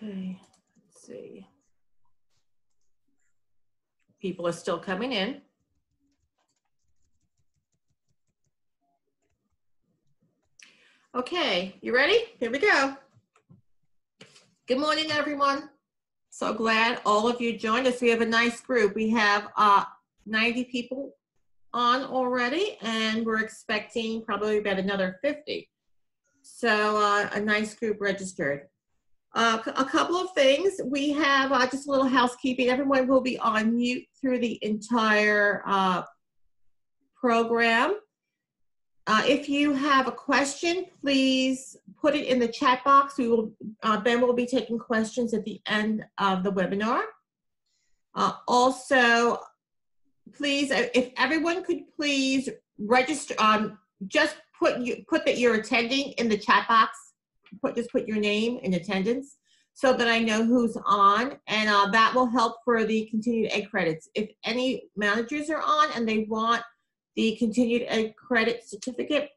Okay, let's see. People are still coming in. Okay, you ready? Here we go. Good morning, everyone. So glad all of you joined us. We have a nice group. We have 90 people on already, and we're expecting probably about another 50. So a nice group registered. A couple of things. We have just a little housekeeping. Everyone will be on mute through the entire program. If you have a question, please put it in the chat box. We will, Ben will be taking questions at the end of the webinar. Also, please, if everyone could please register, just put that you're attending in the chat box. Just put your name in attendance so that I know who's on, and that will help for the continued ed credits. If any managers are on and they want the continued ed credit certificate,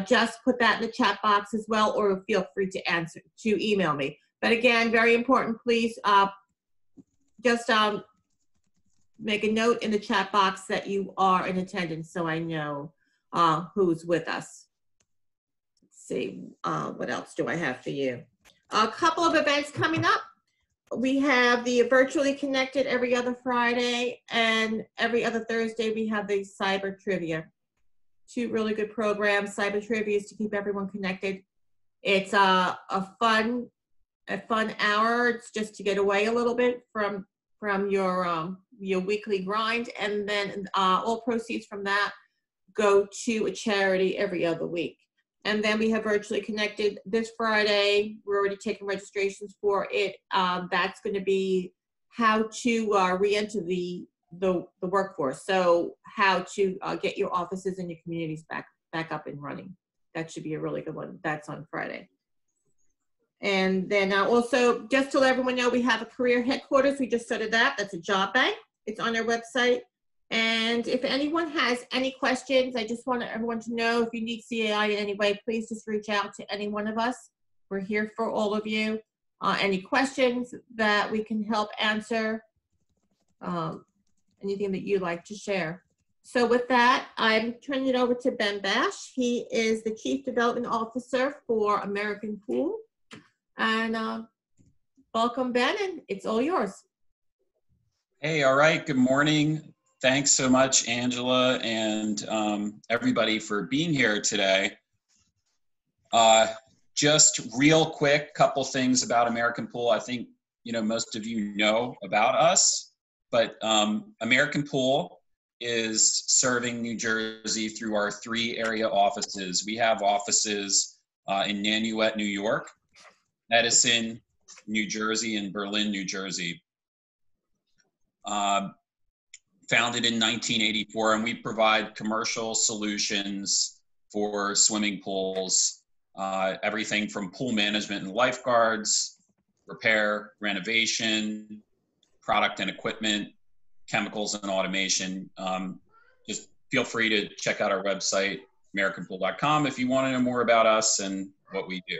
just put that in the chat box as well, or feel free to email me. But again, very important, please just make a note in the chat box that you are in attendance so I know who's with us. See, what else do I have for you? A couple of events coming up. We have the Virtually Connected every other Friday, and every other Thursday we have the Cyber Trivia. Two really good programs. Cyber Trivia is to keep everyone connected. It's a fun hour. It's just to get away a little bit from your weekly grind, and then all proceeds from that go to a charity every other week. And then we have Virtually Connected this Friday. We're already taking registrations for it. That's going to be how to re-enter the workforce. So how to get your offices and your communities back up and running. That should be a really good one. That's on Friday. And then also, just to let everyone know, we have a career headquarters. We just started that. That's a job bank. It's on our website. And if anyone has any questions, I just want everyone to know, if you need CAI in any way, please just reach out to any one of us. We're here for all of you. Any questions that we can help answer, anything that you'd like to share. So with that, I'm turning it over to Ben Basch. He is the Chief Development Officer for American Pool. And welcome, Ben, and it's all yours. Hey, all right, good morning. Thanks so much, Angela, and everybody for being here today. Just real quick, couple things about American Pool. I think most of you know about us, but American Pool is serving New Jersey through our 3 area offices. We have offices in Nanuet, New York, Edison, New Jersey, and Berlin, New Jersey. Founded in 1984, and we provide commercial solutions for swimming pools, everything from pool management and lifeguards, repair, renovation, product and equipment, chemicals and automation. Just feel free to check out our website, americanpool.com, if you want to know more about us and what we do.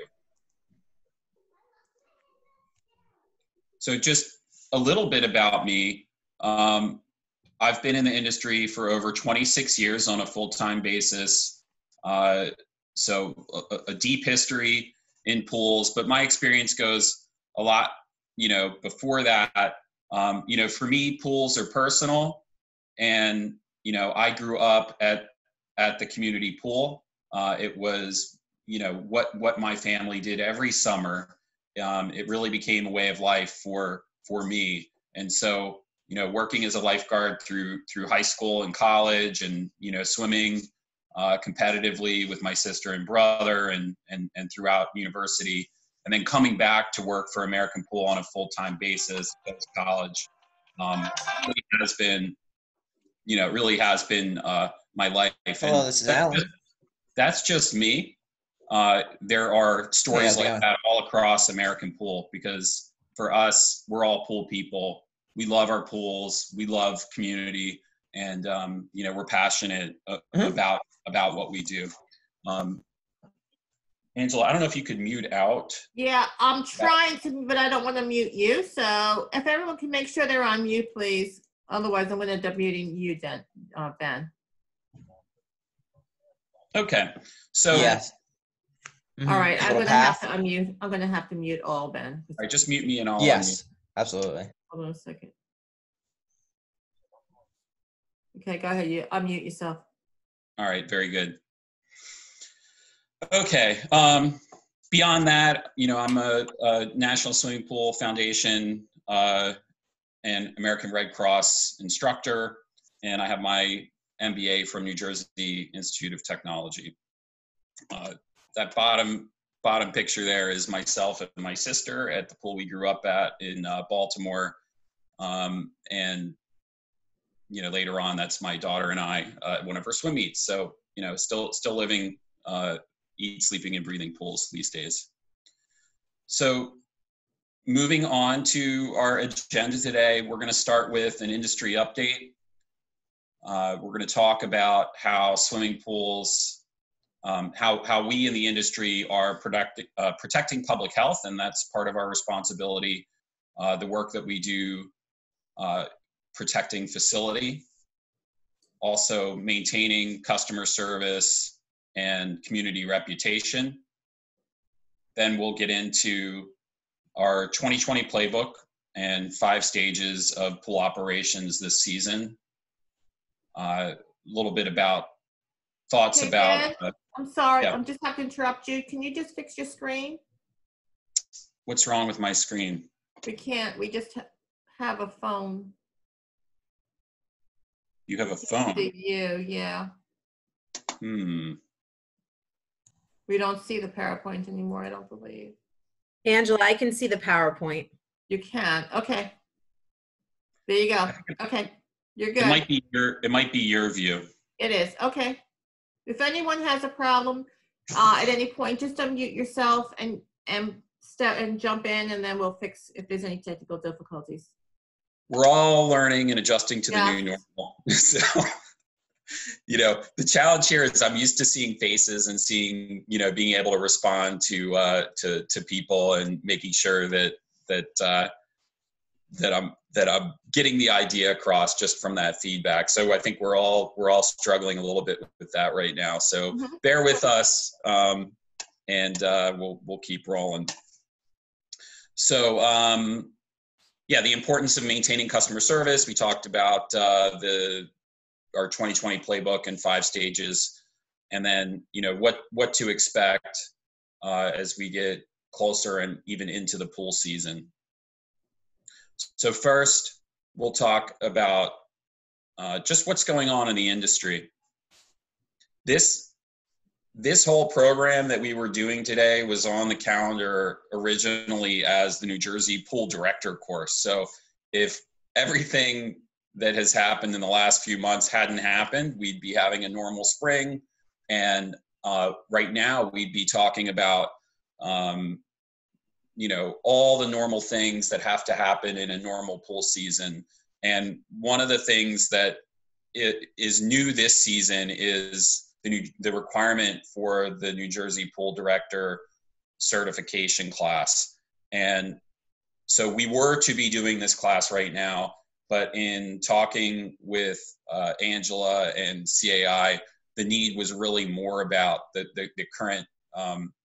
So just a little bit about me. I've been in the industry for over 26 years on a full-time basis. So a deep history in pools, but my experience goes a lot, before that. For me, pools are personal, and, I grew up at the community pool. It was, what my family did every summer. It really became a way of life for me. And so, working as a lifeguard through high school and college, and, swimming competitively with my sister and brother, and throughout university, and then coming back to work for American Pool on a full-time basis post college, really has been my life. Hello, this is Alan. That's just me. There are stories like that all across American Pool, because for us, we're all pool people. We love our pools. We love community, and we're passionate about what we do. Angela, I don't know if you could mute out. Yeah, I'm trying to, but I don't want to mute you. So if everyone can make sure they're on mute, please. Otherwise, I'm going to end up muting you, Ben. Okay, so Yes. All right, I'm Little going to have path. to unmute. I'm going to have to mute all, Ben. all right, just mute me and I'll unmute. Yes, absolutely. Hold on a second. Okay, go ahead. You unmute yourself. All right, very good. Okay, beyond that, you know, I'm a National Swimming Pool Foundation and American Red Cross instructor, and I have my MBA from New Jersey Institute of Technology. That bottom picture there is myself and my sister at the pool we grew up at in Baltimore, and you know, later on, that's my daughter and I at one of her swim meets. So, you know, still living, eat, sleeping, and breathing pools these days. So moving on to our agenda today, we're going to start with an industry update. We're going to talk about how swimming pools, how we in the industry are protecting public health, and that's part of our responsibility. The work that we do protecting facility, also maintaining customer service and community reputation. Then we'll get into our 2020 playbook and 5 stages of pool operations this season. A little bit about thoughts Hey, about. Ben, I'm sorry. Yeah. I'm just have to interrupt you. Can you just fix your screen? What's wrong with my screen? We can't. We just have a phone. You have a phone. See you, yeah. Hmm. We don't see the PowerPoint anymore, I don't believe. Angela, I can see the PowerPoint. You can. Okay. There you go. Okay. You're good. It might be your view. It is. Okay. If anyone has a problem at any point, just unmute yourself and jump in, and then we'll fix if there's any technical difficulties. We're all learning and adjusting to the new normal. So, you know, the challenge here is I'm used to seeing faces and seeing, you know, being able to respond to people and making sure that I'm getting the idea across just from that feedback. So I think we're all struggling a little bit with that right now. So bear with us, and we'll keep rolling. So yeah, the importance of maintaining customer service. We talked about our 2020 playbook and 5 stages, and then, you know, what to expect as we get closer and even into the pool season. So first, we'll talk about just what's going on in the industry. This whole program that we were doing today was on the calendar originally as the New Jersey Pool Director course. So if everything that has happened in the last few months hadn't happened, we'd be having a normal spring. And right now we'd be talking about, you know, all the normal things that have to happen in a normal pool season. And one of the things that is new this season is the requirement for the New Jersey Pool Director certification class. And so we were to be doing this class right now, but in talking with Angela and CAI, the need was really more about the current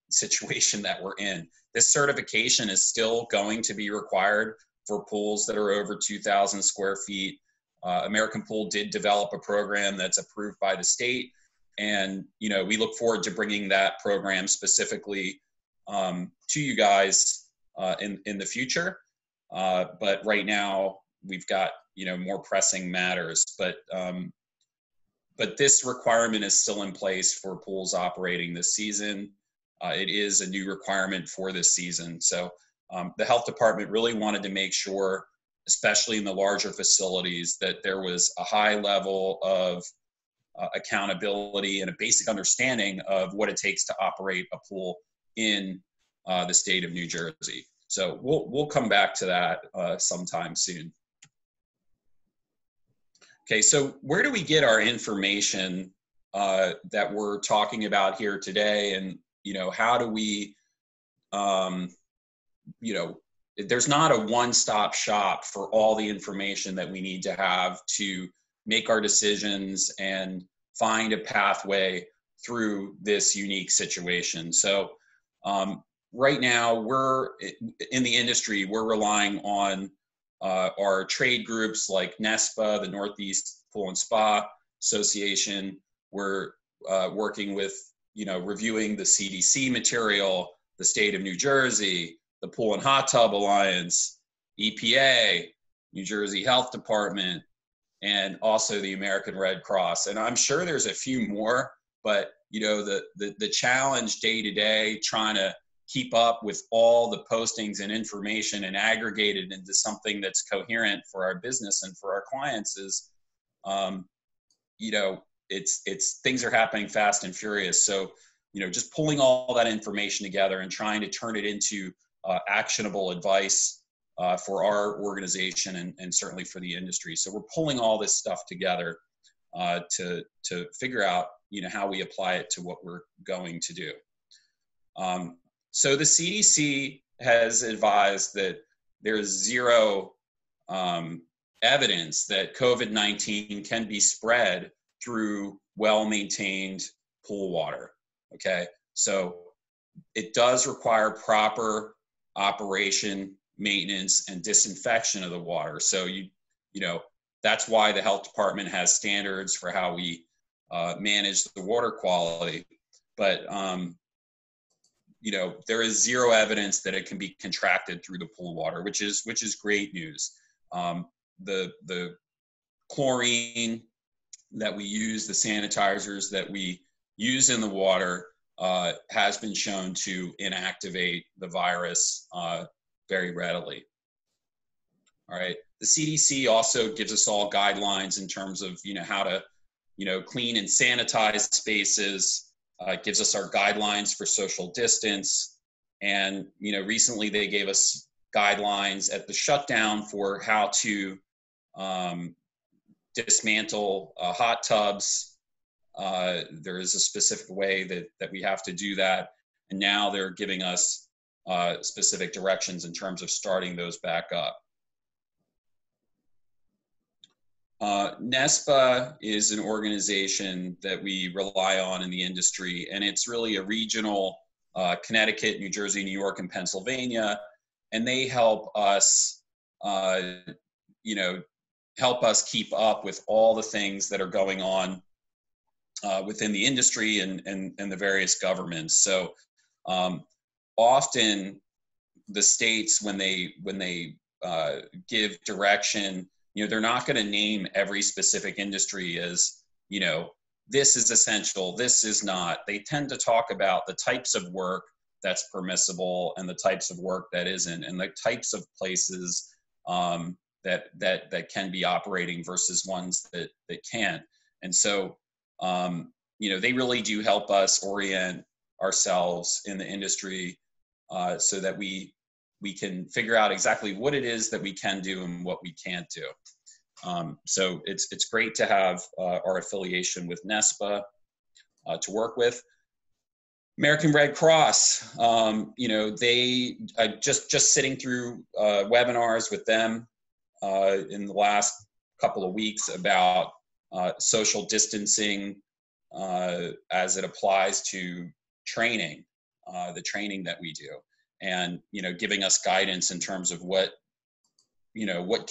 situation that we're in. This certification is still going to be required for pools that are over 2,000 square feet. American Pool did develop a program that's approved by the state, and, you know, we look forward to bringing that program specifically to you guys in the future. But right now we've got, you know, more pressing matters. But this requirement is still in place for pools operating this season. It is a new requirement for this season. So the health department really wanted to make sure, especially in the larger facilities, that there was a high level of accountability and a basic understanding of what it takes to operate a pool in the state of New Jersey. So we'll come back to that sometime soon. Okay, so where do we get our information that we're talking about here today, and how do we, there's not a one-stop shop for all the information that we need to have to make our decisions and find a pathway through this unique situation. So right now, we're in the industry, we're relying on our trade groups like NESPA, the Northeast Pool and Spa Association. We're working with, reviewing the CDC material, the state of New Jersey, the Pool and Hot Tub Alliance, EPA, New Jersey Health Department, and also the American Red Cross. And I'm sure there's a few more, but the challenge day to day, trying to keep up with all the postings and information and aggregate it into something that's coherent for our business and for our clients is, it's things are happening fast and furious. So, just pulling all that information together and trying to turn it into actionable advice for our organization and certainly for the industry. So we're pulling all this stuff together to figure out, how we apply it to what we're going to do. So the CDC has advised that there's zero evidence that COVID-19 can be spread through well-maintained pool water. Okay, so it does require proper operation, maintenance, and disinfection of the water. So that's why the health department has standards for how we manage the water quality. But there is zero evidence that it can be contracted through the pool water, which is great news. The chlorine that we use, the sanitizers that we use in the water has been shown to inactivate the virus very readily. All right. The CDC also gives us all guidelines in terms of, how to, clean and sanitize spaces. It gives us our guidelines for social distance. And, recently they gave us guidelines at the shutdown for how to dismantle hot tubs. There is a specific way that we have to do that. And now they're giving us specific directions in terms of starting those back up. NESPA is an organization that we rely on in the industry, and it's really a regional Connecticut, New Jersey, New York, and Pennsylvania, and they help us, help us keep up with all the things that are going on within the industry and the various governments. So often the states, when they give direction, they're not going to name every specific industry as, this is essential, this is not. They tend to talk about the types of work that's permissible and the types of work that isn't, and the types of places that can be operating versus ones that can't. And so, they really do help us orient ourselves in the industry so that we can figure out exactly what it is that we can do and what we can't do. So it's great to have our affiliation with NESPA to work with. American Red Cross, they just sitting through webinars with them in the last couple of weeks about social distancing as it applies to training, the training that we do, and giving us guidance in terms of what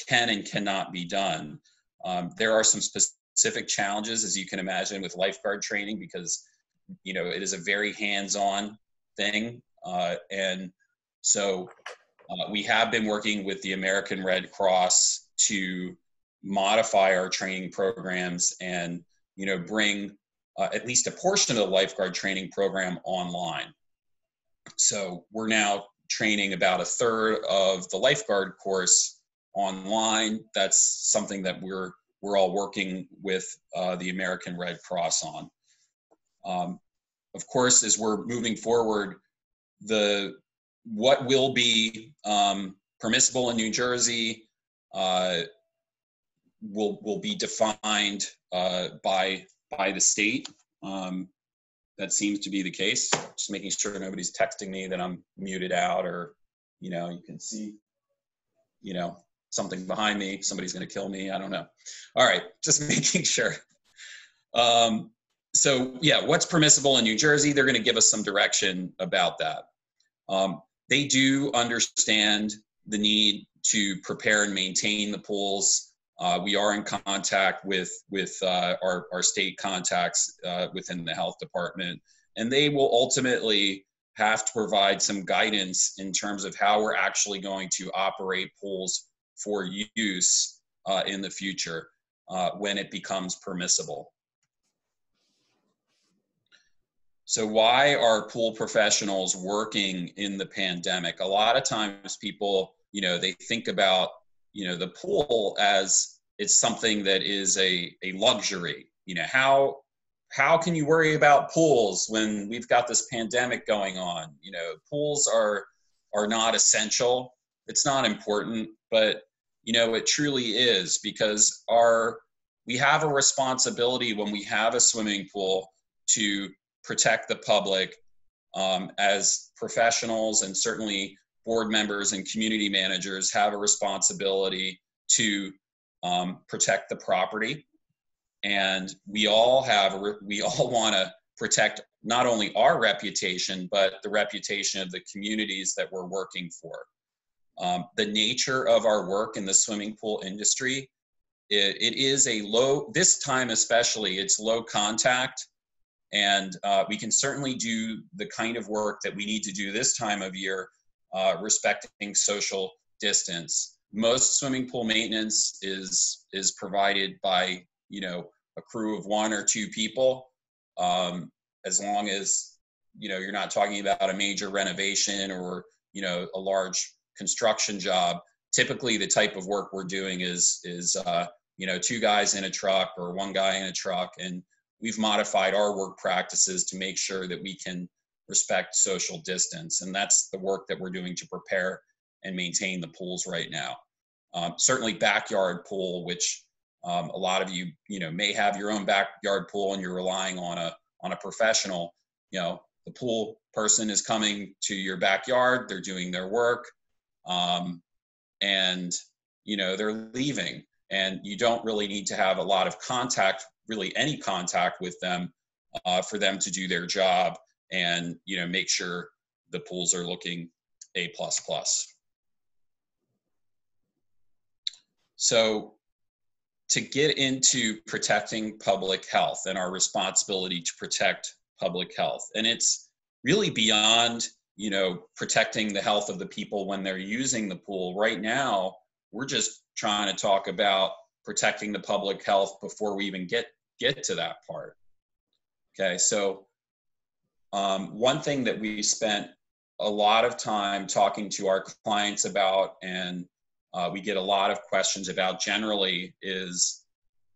can and cannot be done. There are some specific challenges, as you can imagine, with lifeguard training because it is a very hands-on thing, and so we have been working with the American Red Cross to modify our training programs and bring at least a portion of the lifeguard training program online. So we're now training about a third of the lifeguard course online. That's something that we're all working with the American Red Cross on. Of course, as we're moving forward, what will be permissible in New Jersey will be defined by the state. that seems to be the case. Just making sure nobody's texting me that I'm muted out, or, you know, you can see, you know, something behind me. Somebody's going to kill me. I don't know. All right. Just making sure. So yeah, what's permissible in New Jersey? They're going to give us some direction about that. They do understand the need to prepare and maintain the pools. We are in contact with our state contacts within the health department, and they will ultimately have to provide some guidance in terms of how we're actually going to operate pools for use in the future when it becomes permissible. So why are pool professionals working in the pandemic? A lot of times people, you know, they think about, you know, the pool as it's something that is a luxury. You know, how can you worry about pools when we've got this pandemic going on? You know, pools are not essential. It's not important, but, you know, it truly is, because we have a responsibility when we have a swimming pool to protect the public as professionals, and certainly board members and community managers have a responsibility to protect the property. And we all want to protect not only our reputation, but the reputation of the communities that we're working for. The nature of our work in the swimming pool industry, it is this time especially, it's low contact. And we can certainly do the kind of work that we need to do this time of year, respecting social distance. Most swimming pool maintenance is provided by, you know, a crew of 1 or 2 people, as long as, you know, you're not talking about a major renovation or, you know, a large construction job. Typically, the type of work we're doing is you know, 2 guys in a truck or 1 guy in a truck, and we've modified our work practices to make sure that we can respect social distance. And that's the work that we're doing to prepare and maintain the pools right now. Certainly backyard pool, which a lot of you, you know, may have your own backyard pool and you're relying on a professional. You know, the pool person is coming to your backyard, they're doing their work, and, you know, they're leaving. And you don't really need to have a lot of contact, really any contact with them, for them to do their job and, you know, make sure the pools are looking A++. So to get into protecting public health and our responsibility to protect public health, and it's really beyond, you know, protecting the health of the people when they're using the pool. Right now, we're just trying to talk about protecting the public health before we even get to that part. Okay, so one thing that we spent a lot of time talking to our clients about, and we get a lot of questions about generally, is,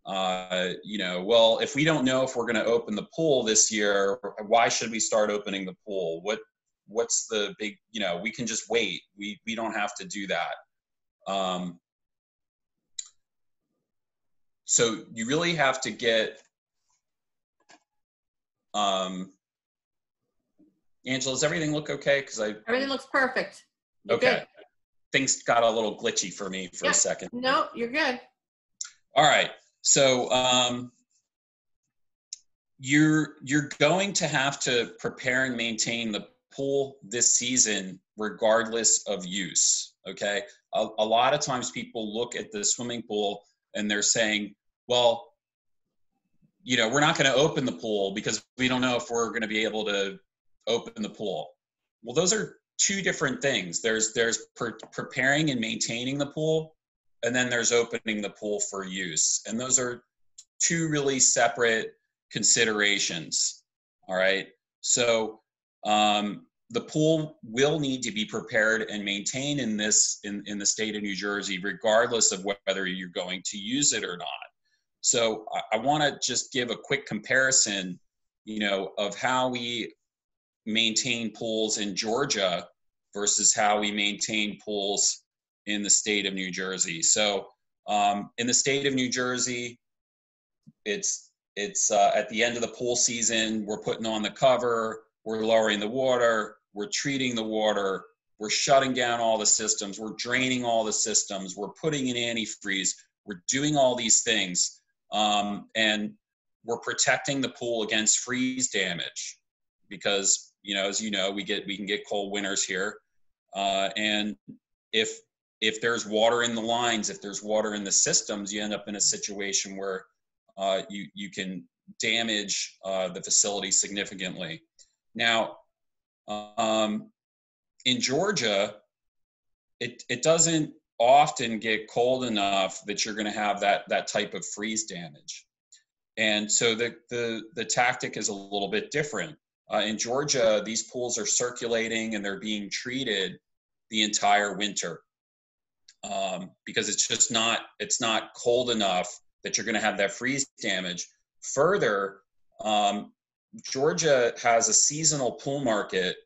you know, well, if we don't know if we're going to open the pool this year, why should we start opening the pool? What's the big, you know, we can just wait. We don't have to do that. So you really have to get, Angela, does everything look okay? Everything looks perfect. You're okay. good. Things got a little glitchy for me for a second. No, you're good. All right. So you're going to have to prepare and maintain the pool this season regardless of use. Okay. A lot of times people look at the swimming pool and they're saying, well, you know, we're not going to open the pool because we don't know if we're going to be able to open the pool. Well, those are 2 different things. There's preparing and maintaining the pool, and then there's opening the pool for use. And those are 2 really separate considerations. All right. So the pool will need to be prepared and maintained in the state of New Jersey, regardless of whether you're going to use it or not. So I want to just give a quick comparison, you know, of how we maintain pools in Georgia versus how we maintain pools in the state of New Jersey. So in the state of New Jersey, it's It's at the end of the pool season, we're putting on the cover, we're lowering the water, we're treating the water, we're shutting down all the systems, we're draining all the systems, we're putting in antifreeze, we're doing all these things, and we're protecting the pool against freeze damage because, you know, as you know, we can get cold winters here, and if there's water in the lines, if there's water in the systems, you end up in a situation where you can damage the facility significantly. Now, in Georgia, it doesn't often get cold enough that you're going to have that type of freeze damage, and so the tactic is a little bit different. In Georgia, these pools are circulating and they're being treated the entire winter because it's not cold enough that you're going to have that freeze damage. Further, Georgia has a seasonal pool market,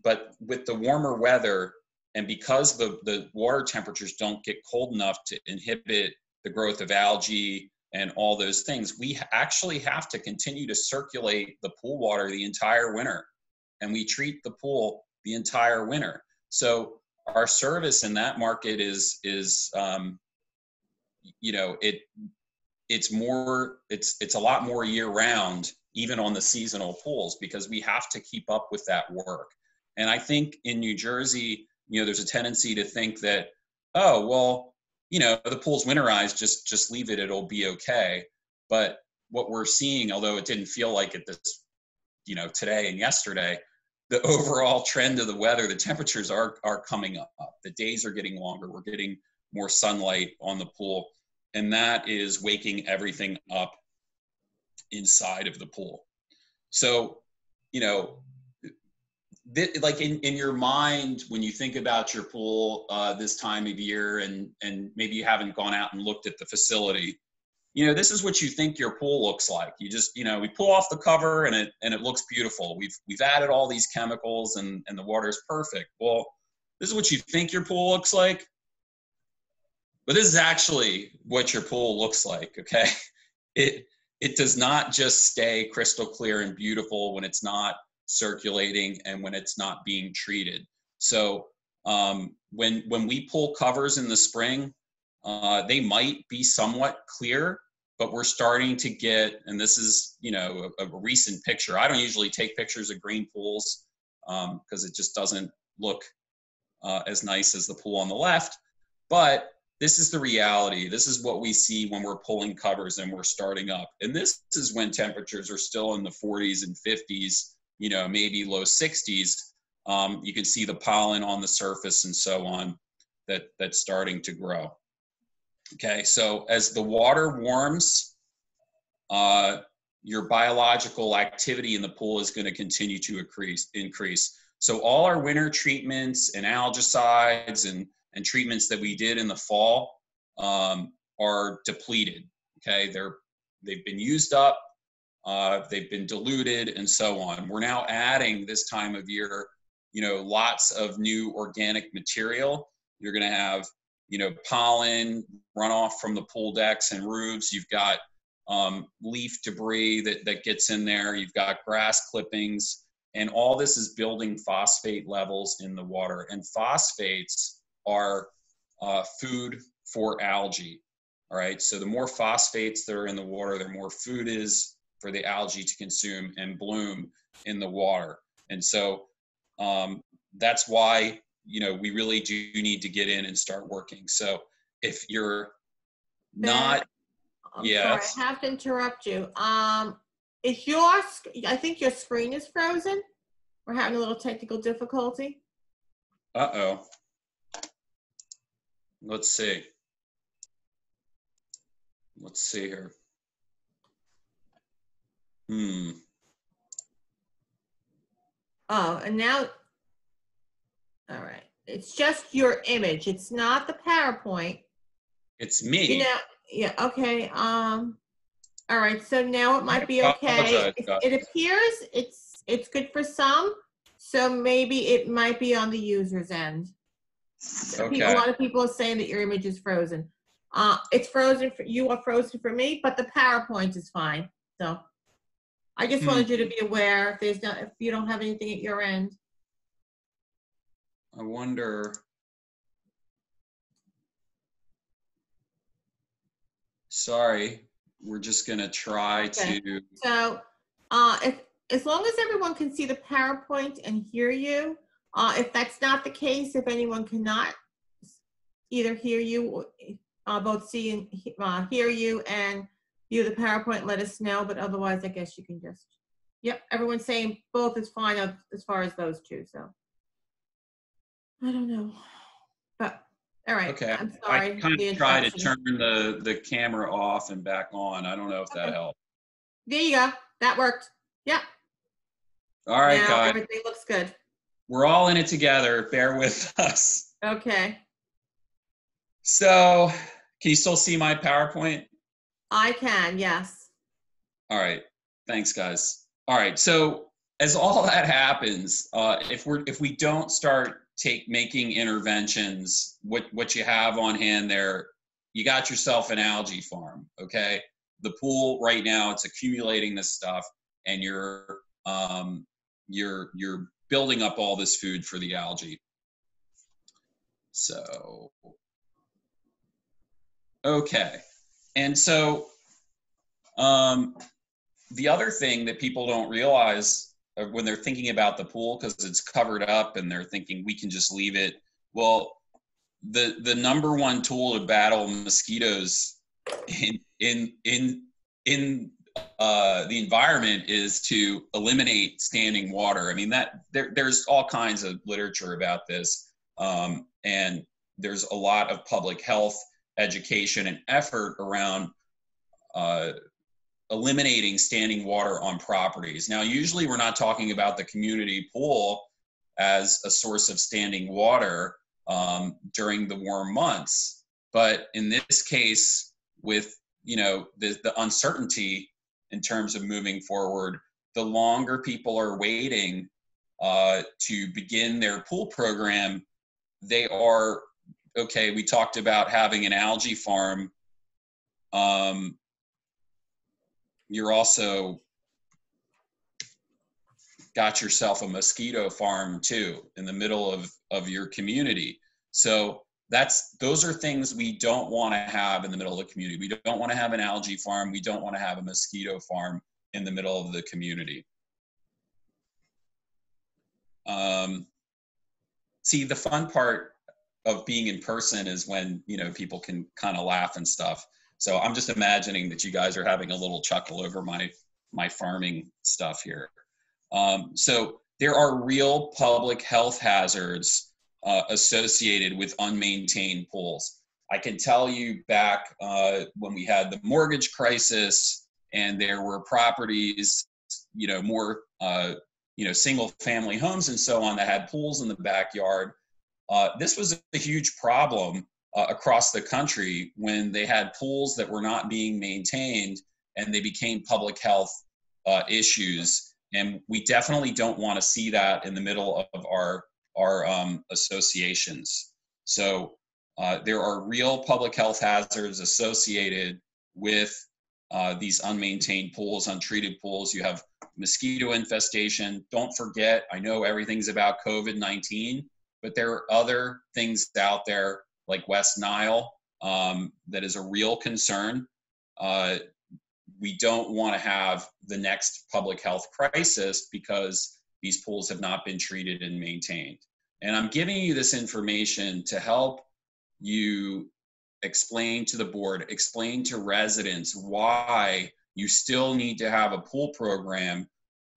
but with the warmer weather and because the water temperatures don't get cold enough to inhibit the growth of algae and all those things, we actually have to continue to circulate the pool water the entire winter, and we treat the pool the entire winter. So our service in that market is you know, it's a lot more year round, even on the seasonal pools, because we have to keep up with that work. And I think in New Jersey, you know, there's a tendency to think that, oh, well, you know, the pool's winterized, just leave it, it'll be okay. But what we're seeing, although it didn't feel like it this, you know, today and yesterday, the overall trend of the weather, the temperatures are coming up. The days are getting longer. We're getting more sunlight on the pool, and that is waking everything up inside of the pool. So, you know, like in your mind, when you think about your pool this time of year, and maybe you haven't gone out and looked at the facility, you know, this is what you think your pool looks like. You just, you know, we pull off the cover and it looks beautiful. We've added all these chemicals and the water's perfect. Well, this is what you think your pool looks like, but this is actually what your pool looks like. Okay, it does not just stay crystal clear and beautiful when it's not circulating and when it's not being treated. So when we pull covers in the spring, they might be somewhat clear, but we're starting to get, and this is, you know, a recent picture. I don't usually take pictures of green pools because it just doesn't look as nice as the pool on the left, but this is the reality. This is what we see when we're pulling covers and we're starting up. And this is when temperatures are still in the 40s and 50s, you know, maybe low 60s. You can see the pollen on the surface and so on that's starting to grow. Okay, so as the water warms, your biological activity in the pool is going to continue to increase. So all our winter treatments and algicides and treatments that we did in the fall are depleted. Okay, they've been used up, they've been diluted, and so on. We're now adding this time of year, you know, lots of new organic material. You're going to have, you know, pollen runoff from the pool decks and roofs. You've got leaf debris that gets in there. You've got grass clippings, and all this is building phosphate levels in the water. And phosphates are food for algae. All right, so the more phosphates that are in the water, the more food is for the algae to consume and bloom in the water. And so that's why, you know, we really do need to get in and start working. So if you're not, yes. Sorry, I have to interrupt you. I think your screen is frozen. We're having a little technical difficulty. Uh-oh. Let's see. Let's see here. Oh, and now, all right. It's just your image. It's not the PowerPoint. It's me. You know, yeah, okay. All right, so now it might be okay. It appears it's good for some, so maybe it might be on the user's end. Okay. A lot of people are saying that your image is frozen. It's frozen for you, are frozen for me, but the PowerPoint is fine. So I just wanted you to be aware if you don't have anything at your end. I wonder. Sorry, we're just gonna try to. So, as long as everyone can see the PowerPoint and hear you, if that's not the case, if anyone cannot either hear you, both see and hear you and view the PowerPoint, let us know. But otherwise, I guess you can just. Yep, everyone's saying both is fine as far as those two. So, I don't know, but. All right. Okay. I'm sorry. I kind of try to turn the camera off and back on. I don't know if that helped. There you go. That worked. Yep. All right, now, guys. everything looks good. We're all in it together. Bear with us. Okay. So, can you still see my PowerPoint? I can, yes. All right. Thanks, guys. All right. So, as all that happens, if we don't start making interventions, what you have on hand there, you got yourself an algae farm. Okay, the pool right now, it's accumulating this stuff, and you're building up all this food for the algae. So okay, and so the other thing that people don't realize when they're thinking about the pool, because it's covered up and they're thinking we can just leave it. Well, the number one tool to battle mosquitoes in the environment is to eliminate standing water. I mean, that there's all kinds of literature about this, and there's a lot of public health education and effort around eliminating standing water on properties. Now, usually we're not talking about the community pool as a source of standing water during the warm months. But in this case, with the uncertainty in terms of moving forward, the longer people are waiting to begin their pool program, they are, okay, we talked about having an algae farm. You're also got yourself a mosquito farm too in the middle of your community. So those are things we don't want to have in the middle of the community. We don't want to have an algae farm. We don't want to have a mosquito farm in the middle of the community. See, the fun part of being in person is when, people can kind of laugh and stuff. So I'm just imagining that you guys are having a little chuckle over my farming stuff here. So there are real public health hazards associated with unmaintained pools. I can tell you back when we had the mortgage crisis and there were properties, more, single family homes and so on that had pools in the backyard. This was a huge problem across the country when they had pools that were not being maintained and they became public health issues. And we definitely don't want to see that in the middle of our associations. So there are real public health hazards associated with these unmaintained pools, untreated pools. You have mosquito infestation. Don't forget, I know everything's about COVID-19, but there are other things out there like West Nile that is a real concern. We don't want to have the next public health crisis because these pools have not been treated and maintained. And I'm giving you this information to help you explain to the board, explain to residents why you still need to have a pool program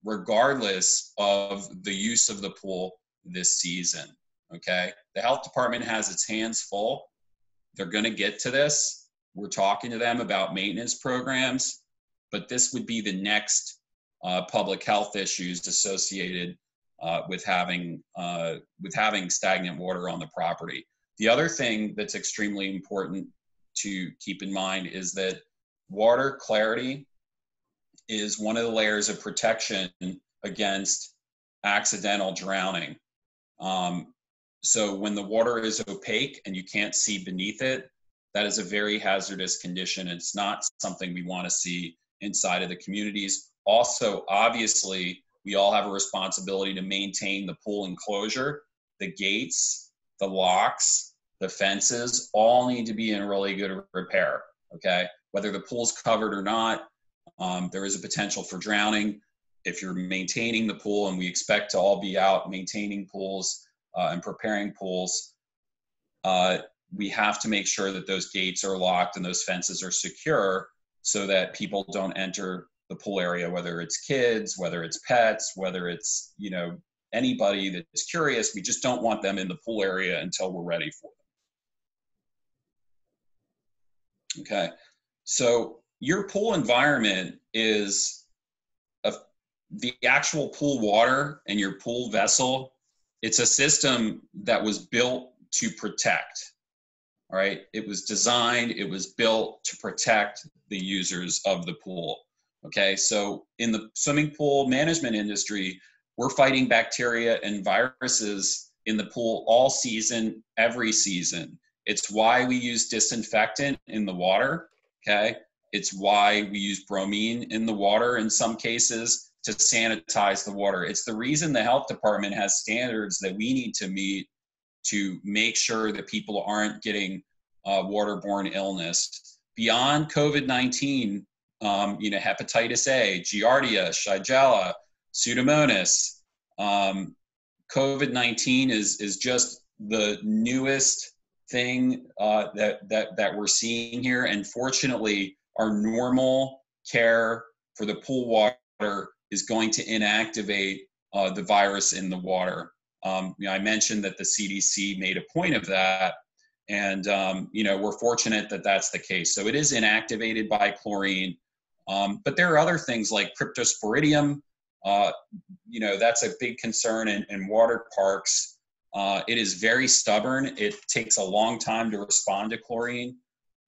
regardless of the use of the pool this season, okay? The health department has its hands full. They're gonna get to this. We're talking to them about maintenance programs, but this would be the next public health issues associated with having stagnant water on the property. The other thing that's extremely important to keep in mind is that water clarity is one of the layers of protection against accidental drowning. So when the water is opaque and you can't see beneath it, That is a very hazardous condition. It's not something we want to see inside of the communities. Also, obviously, we all have a responsibility to maintain the pool enclosure, the gates, the locks, the fences, all need to be in really good repair, okay? Whether the pool's covered or not, there is a potential for drowning. If you're maintaining the pool, and we expect to all be out maintaining pools and preparing pools, we have to make sure that those gates are locked and those fences are secure so that people don't enter the pool area, whether it's kids, whether it's pets, whether it's, you know, anybody that's curious. We just don't want them in the pool area until we're ready for them. Okay, so your pool environment is the actual pool water and your pool vessel. It's a system that was built to protect. All right, it was designed, it was built to protect the users of the pool. Okay, so in the swimming pool management industry, we're fighting bacteria and viruses in the pool all season, every season. It's why we use disinfectant in the water, okay? It's why we use bromine in the water in some cases to sanitize the water. It's the reason the health department has standards that we need to meet to make sure that people aren't getting waterborne illness. Beyond COVID-19, you know, hepatitis A, Giardia, Shigella, Pseudomonas. COVID-19 is just the newest thing that we're seeing here. And fortunately, our normal care for the pool water is going to inactivate the virus in the water. You know, I mentioned that the CDC made a point of that, and you know, we're fortunate that that's the case. So it is inactivated by chlorine, but there are other things like cryptosporidium. You know, that's a big concern in water parks. It is very stubborn. It takes a long time to respond to chlorine,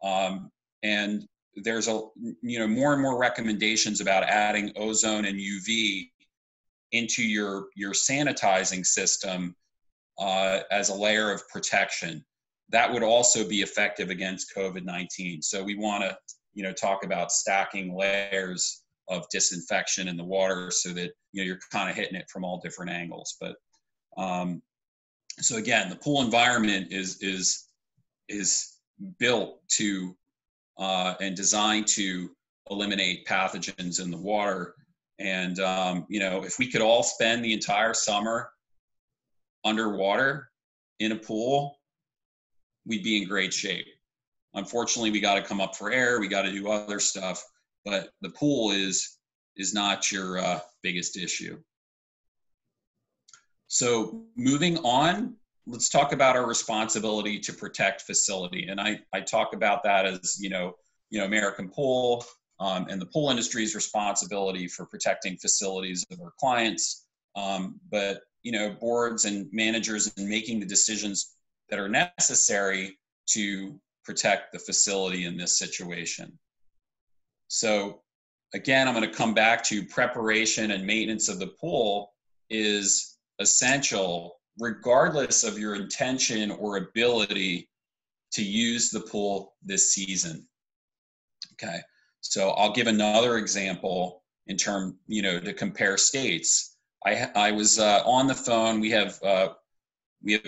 and there's you know, more and more recommendations about adding ozone and UV into your sanitizing system as a layer of protection. That would also be effective against COVID-19. So we want to, you know, talk about stacking layers of disinfection in the water so that, you know, you're kind of hitting it from all different angles. But so again, the pool environment is built to and designed to eliminate pathogens in the water. And, you know, if we could all spend the entire summer underwater in a pool, we'd be in great shape. Unfortunately, we got to come up for air. We got to do other stuff, but the pool is not your biggest issue. So moving on, let's talk about our responsibility to protect facility. And I talk about that as, you know, American Pool and the pool industry's responsibility for protecting facilities of our clients. But, you know, boards and managers in making the decisions that are necessary to protect the facility in this situation. So again, I'm going to come back to preparation and maintenance of the pool is essential regardless of your intention or ability to use the pool this season. Okay, so I'll give another example in term, you know, to compare states. I was on the phone. We have a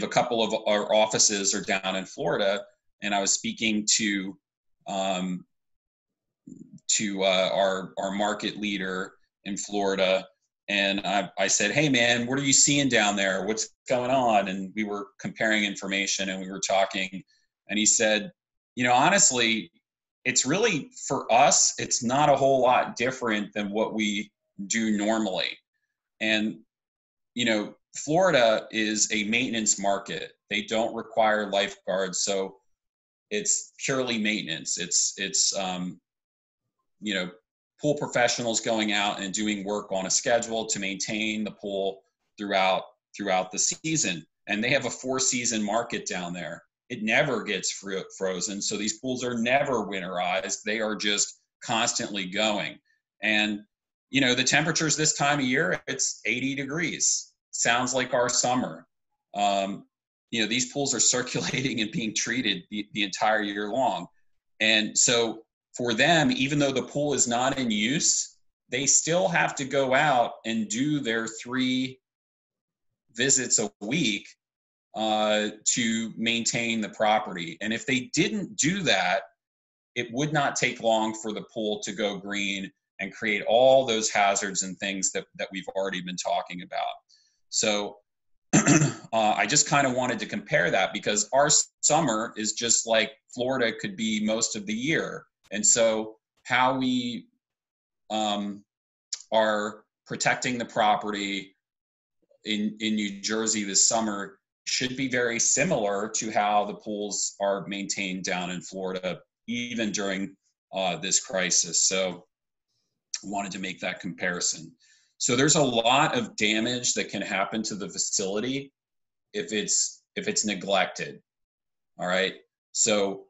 couple of our offices are down in Florida, and I was speaking to our market leader in Florida, and I said, "Hey man, what are you seeing down there? What's going on?" And we were comparing information and we were talking, and he said, "You know, honestly, it's really for us, it's not a whole lot different than what we do normally." And you know, Florida is a maintenance market. They don't require lifeguards, so it's purely maintenance. It's you know, pool professionals going out and doing work on a schedule to maintain the pool throughout the season. And they have a 4-season market down there. It never gets frozen, so these pools are never winterized. They are just constantly going. And you know, the temperatures this time of year, it's 80 degrees. Sounds like our summer. these pools are circulating and being treated the entire year long. And so for them, even though the pool is not in use, they still have to go out and do their 3 visits a week to maintain the property. And if they didn't do that, it would not take long for the pool to go green and create all those hazards and things that we've already been talking about. So I just kind of wanted to compare that, because our summer is just like Florida could be most of the year. And so how we are protecting the property in New Jersey this summer should be very similar to how the pools are maintained down in Florida, even during this crisis. So I wanted to make that comparison. So there's a lot of damage that can happen to the facility if it's neglected. All right. So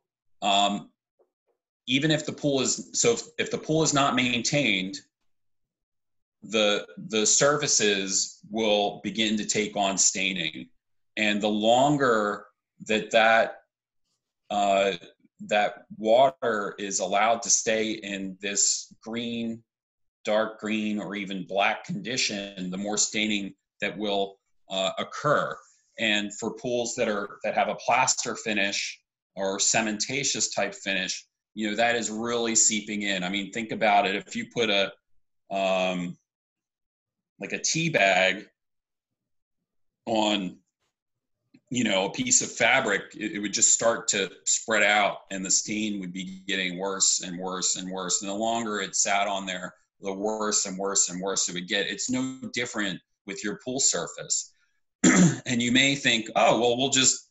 even if the pool if the pool is not maintained, the surfaces will begin to take on staining, and the longer that water is allowed to stay in this green, dark green, or even black condition, the more staining that will occur. And for pools that have a plaster finish or cementatious type finish, that is really seeping in. I mean, think about it. If you put like a tea bag on, a piece of fabric, it would just start to spread out, and the stain would be getting worse and worse and worse. And the longer it sat on there, the worse and worse and worse it would get. It's no different with your pool surface. And you may think, oh, well, we'll just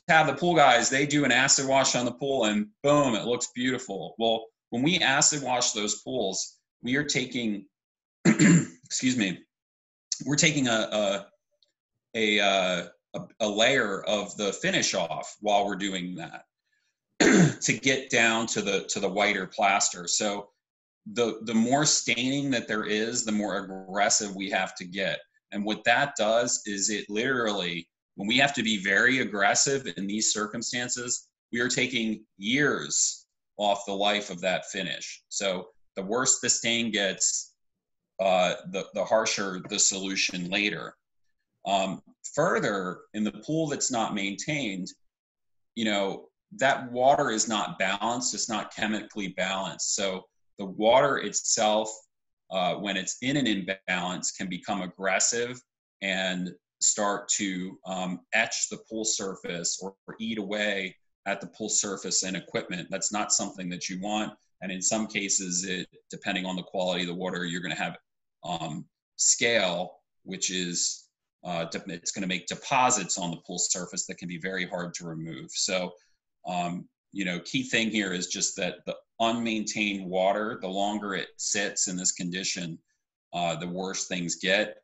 have the pool guys, they do an acid wash on the pool and boom, it looks beautiful. Well, when we acid wash those pools, we are taking, excuse me, we're taking a layer of the finish off while we're doing that to get down to the whiter plaster. So the more staining that there is, the more aggressive we have to get. And what that does is it literally, when we have to be very aggressive in these circumstances, we are taking years off the life of that finish. So the worse the stain gets, the harsher the solution later. Further, in the pool that's not maintained, that water is not balanced. It's not chemically balanced. So the water itself, when it's in an imbalance, can become aggressive and start to etch the pool surface or eat away at the pool surface and equipment. That's not something that you want. And in some cases, depending on the quality of the water, you're going to have scale, which is it's going to make deposits on the pool surface that can be very hard to remove. So, key thing here is just that the unmaintained water, the longer it sits in this condition, the worse things get.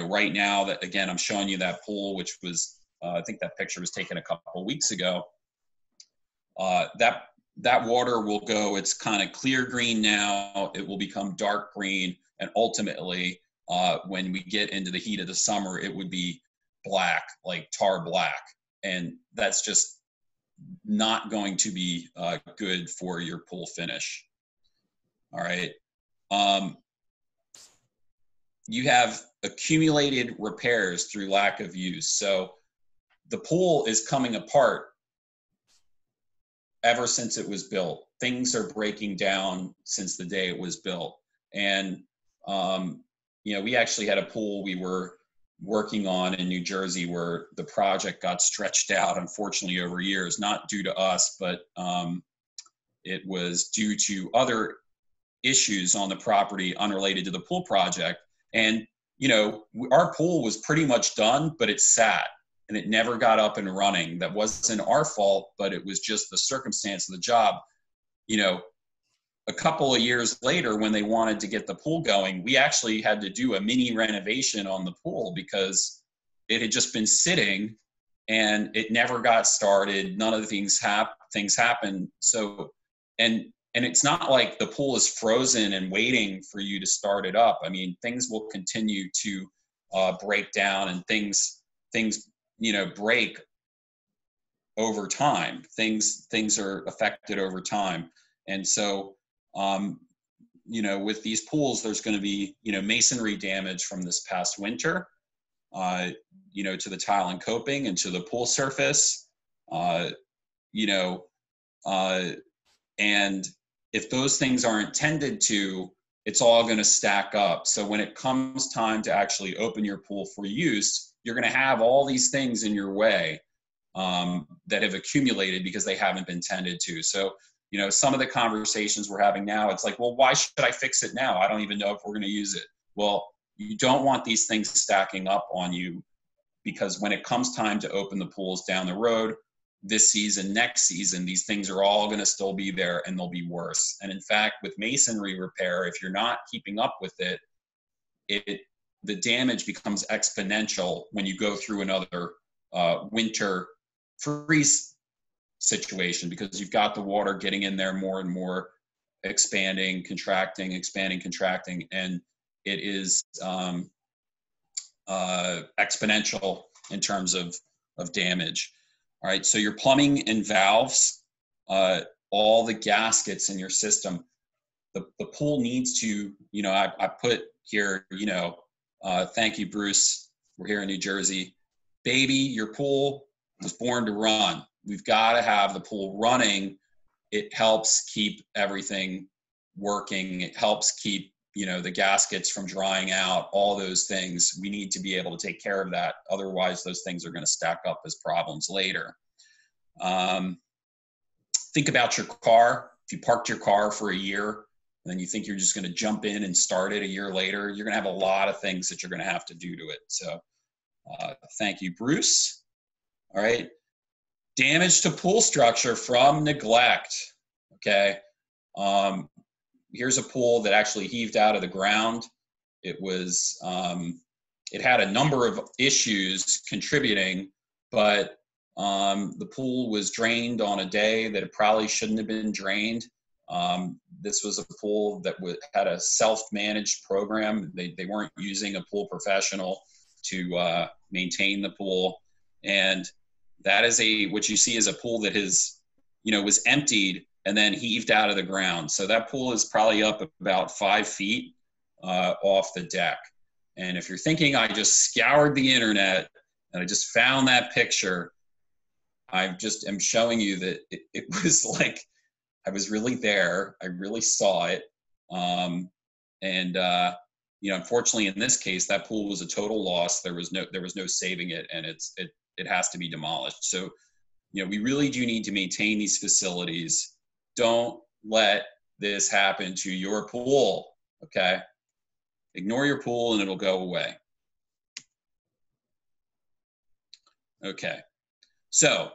Right now, that again, I'm showing you that pool, which was, I think that picture was taken a couple of weeks ago. That water will go, it's kind of clear green now, it will become dark green, and ultimately, when we get into the heat of the summer, it would be black, like tar black. And that's just not going to be good for your pool finish. All right. You have accumulated repairs through lack of use. So the pool is coming apart ever since it was built. Things are breaking down since the day it was built. And, we actually had a pool we were working on in New Jersey where the project got stretched out, unfortunately, over years, not due to us, but it was due to other issues on the property unrelated to the pool project. And, our pool was pretty much done, but it sat and it never got up and running. That wasn't our fault, but it was just the circumstance of the job. A couple of years later, when they wanted to get the pool going, we actually had to do a mini renovation on the pool because it had just been sitting and it never got started. None of the things happened. So, and it's not like the pool is frozen and waiting for you to start it up. I mean, things will continue to break down, and things break over time. Things are affected over time. And so, with these pools, there's going to be, masonry damage from this past winter, to the tile and coping and to the pool surface, and if those things aren't tended to, it's all going to stack up. So when it comes time to actually open your pool for use, you're going to have all these things in your way that have accumulated because they haven't been tended to. So, some of the conversations we're having now, it's like, well, why should I fix it now? I don't even know if we're going to use it. Well, you don't want these things stacking up on you, because when it comes time to open the pools down the road, this season, next season, these things are all going to still be there and they'll be worse. And in fact, with masonry repair, if you're not keeping up with it, the damage becomes exponential when you go through another winter freeze situation, because you've got the water getting in there more and more, expanding, contracting, and it is exponential in terms of damage. All right, so your plumbing and valves, all the gaskets in your system, the pool needs to, I put here, thank you, Bruce. We're here in New Jersey. Baby, your pool was born to run. We've got to have the pool running. It helps keep everything working. It helps keep, the gaskets from drying out, all those things. We need to be able to take care of that. Otherwise, those things are going to stack up as problems later. Think about your car. If you parked your car for a year, and then you think you're just going to jump in and start it a year later, you're going to have a lot of things that you're going to have to do to it. So thank you, Bruce. All right. Damage to pool structure from neglect. Okay. Here's a pool that actually heaved out of the ground. It was, it had a number of issues contributing, but the pool was drained on a day that it probably shouldn't have been drained. This was a pool that had a self-managed program. They weren't using a pool professional to maintain the pool. And that is what you see is a pool that was emptied and then heaved out of the ground. So that pool is probably up about 5 feet off the deck. And if you're thinking I just scoured the internet and I just found that picture, I just am showing you that it was like, I was really there. I really saw it. Unfortunately in this case, that pool was a total loss. There was no saving it, and it has to be demolished. So, we really do need to maintain these facilities. Don't let this happen to your pool. Okay. Ignore your pool and it'll go away. Okay. So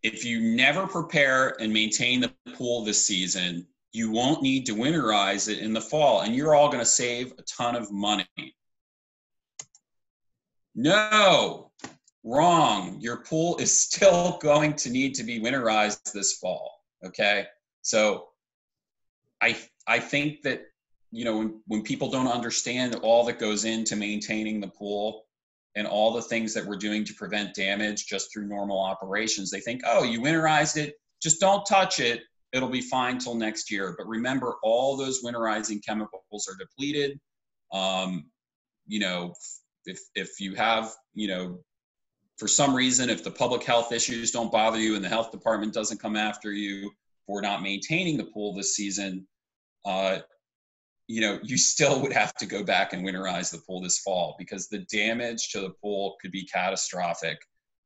if you never prepare and maintain the pool this season, you won't need to winterize it in the fall, and you're all going to save a ton of money. No, wrong. Your pool is still going to need to be winterized this fall. Okay. So I think that, when people don't understand all that goes into maintaining the pool and all the things that we're doing to prevent damage just through normal operations, they think, oh, you winterized it, just don't touch it, it'll be fine till next year. But remember, all those winterizing chemicals are depleted. If you have, for some reason, if the public health issues don't bother you and the health department doesn't come after you for not maintaining the pool this season, you still would have to go back and winterize the pool this fall, because the damage to the pool could be catastrophic.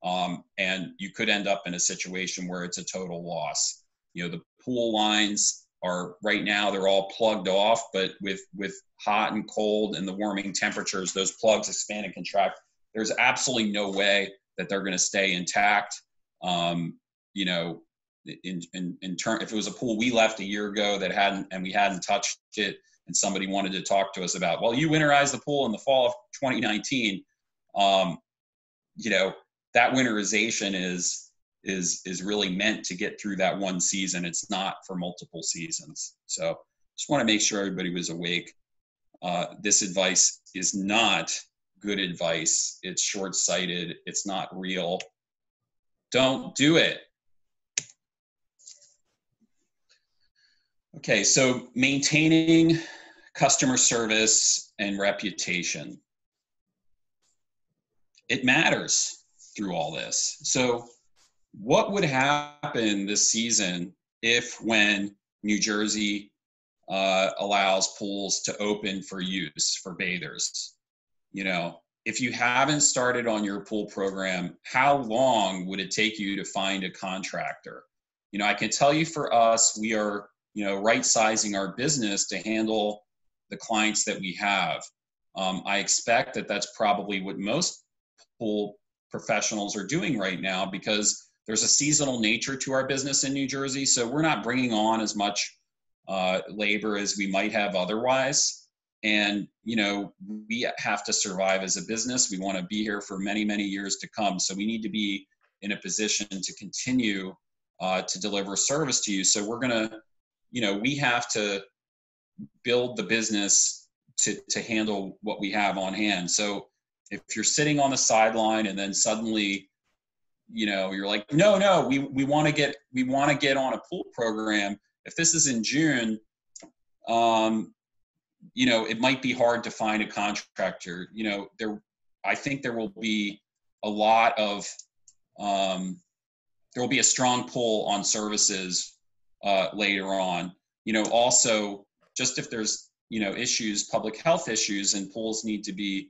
And you could end up in a situation where it's a total loss. The pool lines are right now, they're all plugged off, but with hot and cold and the warming temperatures, those plugs expand and contract. There's absolutely no way that they're going to stay intact. If it was a pool we left a year ago and we hadn't touched it, and somebody wanted to talk to us about, well, you winterized the pool in the fall of 2019, that winterization is really meant to get through that one season. It's not for multiple seasons. So just want to make sure everybody was awake. This advice is not good advice. It's short-sighted. It's not real. Don't do it. Okay, so maintaining customer service and reputation. It matters through all this. So what would happen this season if, when New Jersey allows pools to open for use for bathers? You know, if you haven't started on your pool program, how long would it take you to find a contractor? You know, I can tell you for us, we are, you know, right sizing our business to handle the clients that we have. I expect that that's probably what most pool professionals are doing right now, because there's a seasonal nature to our business in New Jersey. So we're not bringing on as much labor as we might have otherwise. And, you know, we have to survive as a business. We want to be here for many, many years to come. So we need to be in a position to continue to deliver service to you. So we're going to, you know, we have to build the business to handle what we have on hand. So if you're sitting on the sideline and then suddenly, you know, you're like, no, we want to get on a pool program. If this is in June, you know, it might be hard to find a contractor. You know, I think there will be a lot of, there will be a strong pull on services later on. You know, also, just if there's, you know, issues, public health issues, and pools need to be,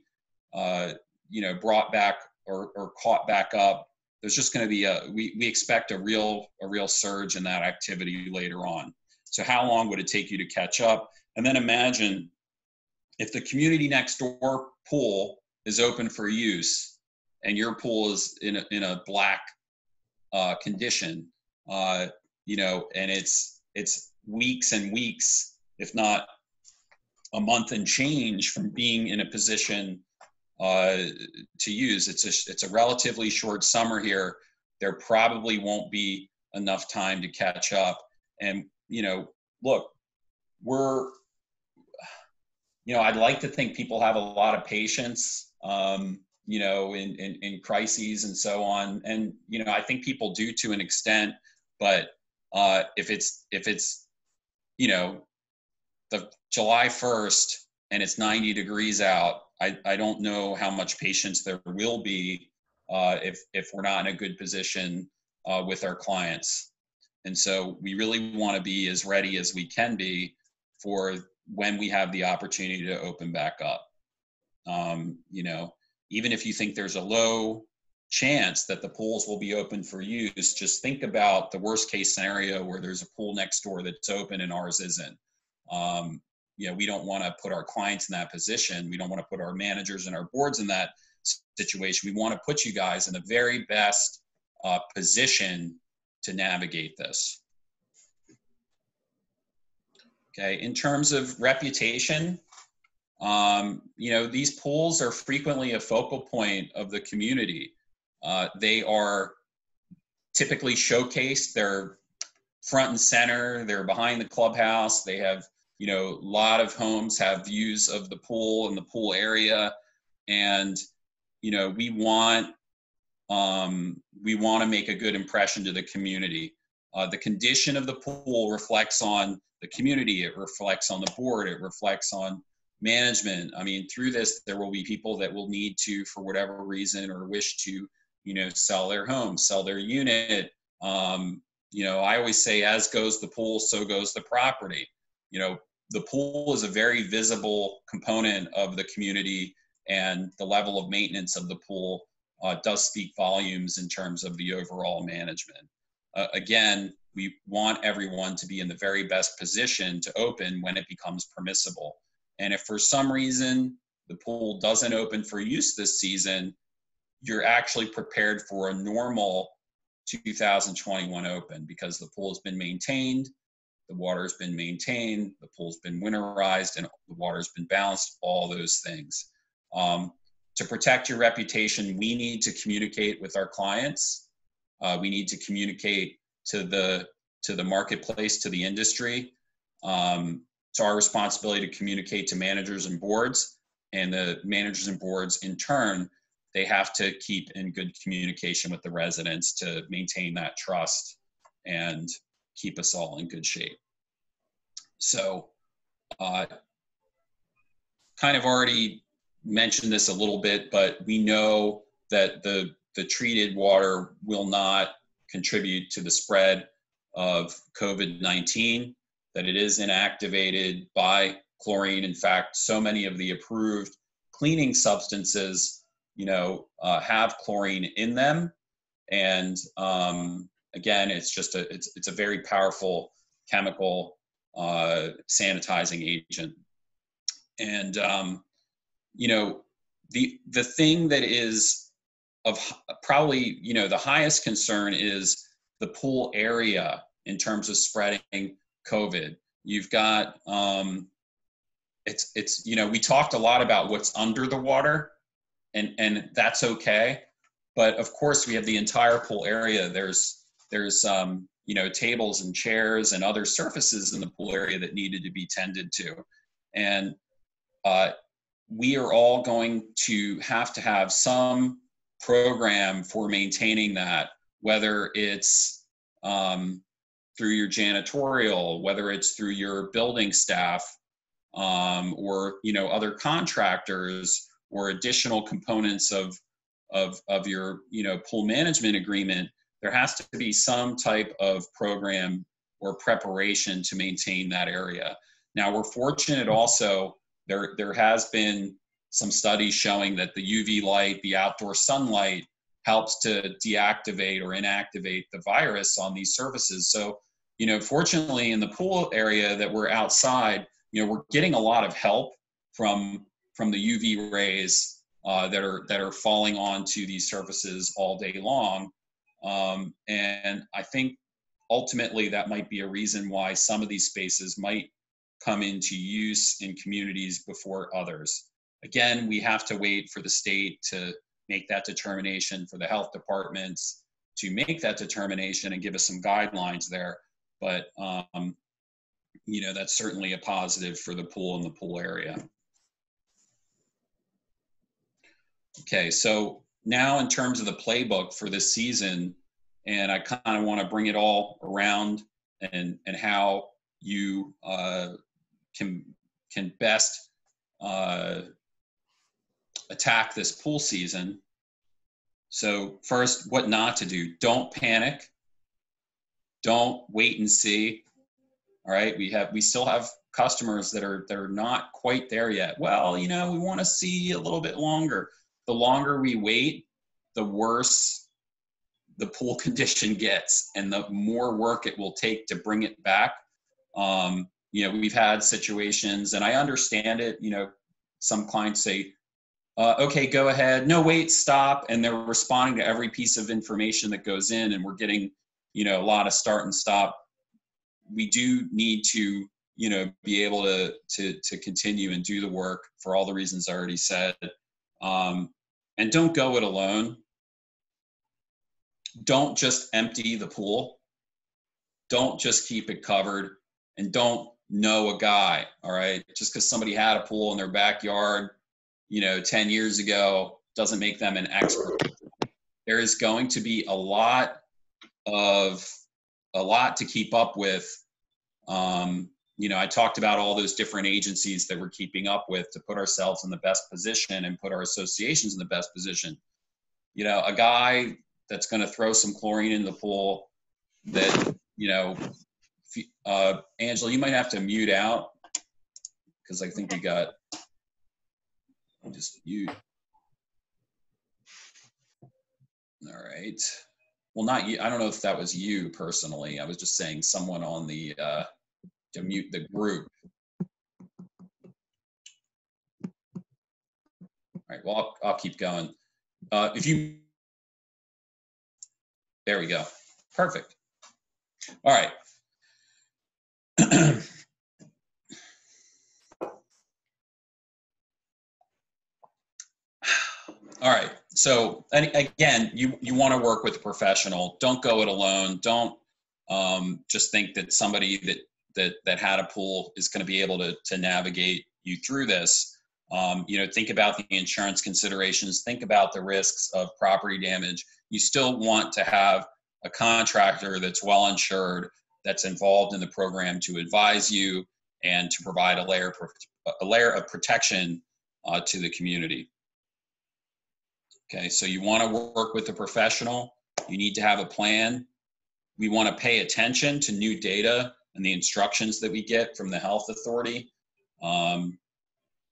you know, brought back or caught back up, there's just going to be we expect a real surge in that activity later on. So how long would it take you to catch up? And then imagine if the community next door pool is open for use and your pool is in a black condition, you know, and it's weeks and weeks, if not a month and change from being in a position to use. It's a relatively short summer here. There probably won't be enough time to catch up. And, you know, look, you know, I'd like to think people have a lot of patience, you know, in crises and so on. And, you know, I think people do to an extent, but if it's, you know, the July 1st and it's 90 degrees out, I don't know how much patience there will be if we're not in a good position with our clients. And so we really want to be as ready as we can be for when we have the opportunity to open back up. You know, even if you think there's a low chance that the pools will be open for use, just think about the worst case scenario where there's a pool next door that's open and ours isn't. You know, we don't want to put our clients in that position. We don't want to put our managers and our boards in that situation. We want to put you guys in the very best position to navigate this. Okay, in terms of reputation, you know, these pools are frequently a focal point of the community. They are typically showcased. They're front and center. They're behind the clubhouse. They have, you know, a lot of homes have views of the pool and the pool area. And, you know, we want to make a good impression to the community. The condition of the pool reflects on the community. It reflects on the board. It reflects on management. I mean, through this, there will be people that will need to, for whatever reason, or wish to, you know, sell their home, sell their unit. You know, I always say, as goes the pool, so goes the property. You know, the pool is a very visible component of the community, and the level of maintenance of the pool does speak volumes in terms of the overall management. Again, we want everyone to be in the very best position to open when it becomes permissible. And if for some reason the pool doesn't open for use this season, you're actually prepared for a normal 2021 open, because the pool has been maintained, the water's been maintained, the pool's been winterized, and the water's been balanced, all those things. To protect your reputation, we need to communicate with our clients. We need to communicate to the marketplace, to the industry. It's our responsibility to communicate to managers and boards. and the managers and boards in turn, they have to keep in good communication with the residents to maintain that trust and keep us all in good shape. So kind of already mentioned this a little bit, but we know that the treated water will not contribute to the spread of COVID-19, that it is inactivated by chlorine. In fact, so many of the approved cleaning substances, have chlorine in them. And again, it's just it's a very powerful chemical sanitizing agent. And the thing that is of probably the highest concern is the pool area in terms of spreading COVID. You've got we talked a lot about what's under the water, and that's okay, but of course we have the entire pool area. There's tables and chairs and other surfaces in the pool area that needed to be tended to, and we are all going to have some program for maintaining that, whether it's through your janitorial, whether it's through your building staff, or other contractors, or additional components of your pool management agreement. There has to be some type of program or preparation to maintain that area. Now, we're fortunate also, there has been some studies showing that the UV light, the outdoor sunlight, helps to deactivate or inactivate the virus on these surfaces. So, fortunately in the pool area that we're outside, we're getting a lot of help from the UV rays that are falling onto these surfaces all day long. And I think ultimately that might be a reason why some of these spaces might come into use in communities before others. Again, we have to wait for the state to make that determination, for the health departments to make that determination and give us some guidelines there. But, that's certainly a positive for the pool and the pool area. Okay, so now in terms of the playbook for this season, and I kind of want to bring it all around and how you can best attack this pool season. So first, what not to do. Don't panic. Don't wait and see. All right, we still have customers that are not quite there yet. Well, we want to see a little bit longer. The longer we wait, the worse the pool condition gets, and the more work it will take to bring it back. We've had situations, and I understand it. Some clients say, okay, go ahead. No, wait, stop. And they're responding to every piece of information that goes in, and we're getting, a lot of start and stop. We do need to, be able to continue and do the work for all the reasons I already said. And don't go it alone. Don't just empty the pool. Don't just keep it covered, and don't know a guy. All right. Just because somebody had a pool in their backyard, 10 years ago, doesn't make them an expert. There is going to be a lot to keep up with. I talked about all those different agencies that we're keeping up with to put ourselves in the best position and put our associations in the best position. A guy that's going to throw some chlorine in the pool that, Angela, you might have to mute out because I think we got just mute. All right. Well, not you. I don't know if that was you personally. I was just saying someone on the to mute the group. All right. Well, I'll keep going. There we go. Perfect. All right. All right. So, and again, you want to work with a professional. Don't go it alone. Don't just think that somebody that had a pool is going to be able to navigate you through this. Think about the insurance considerations, think about the risks of property damage. You still want to have a contractor that's well insured, that's involved in the program to advise you and to provide a layer of protection to the community. Okay, so you want to work with a professional. You need to have a plan. We want to pay attention to new data and the instructions that we get from the health authority.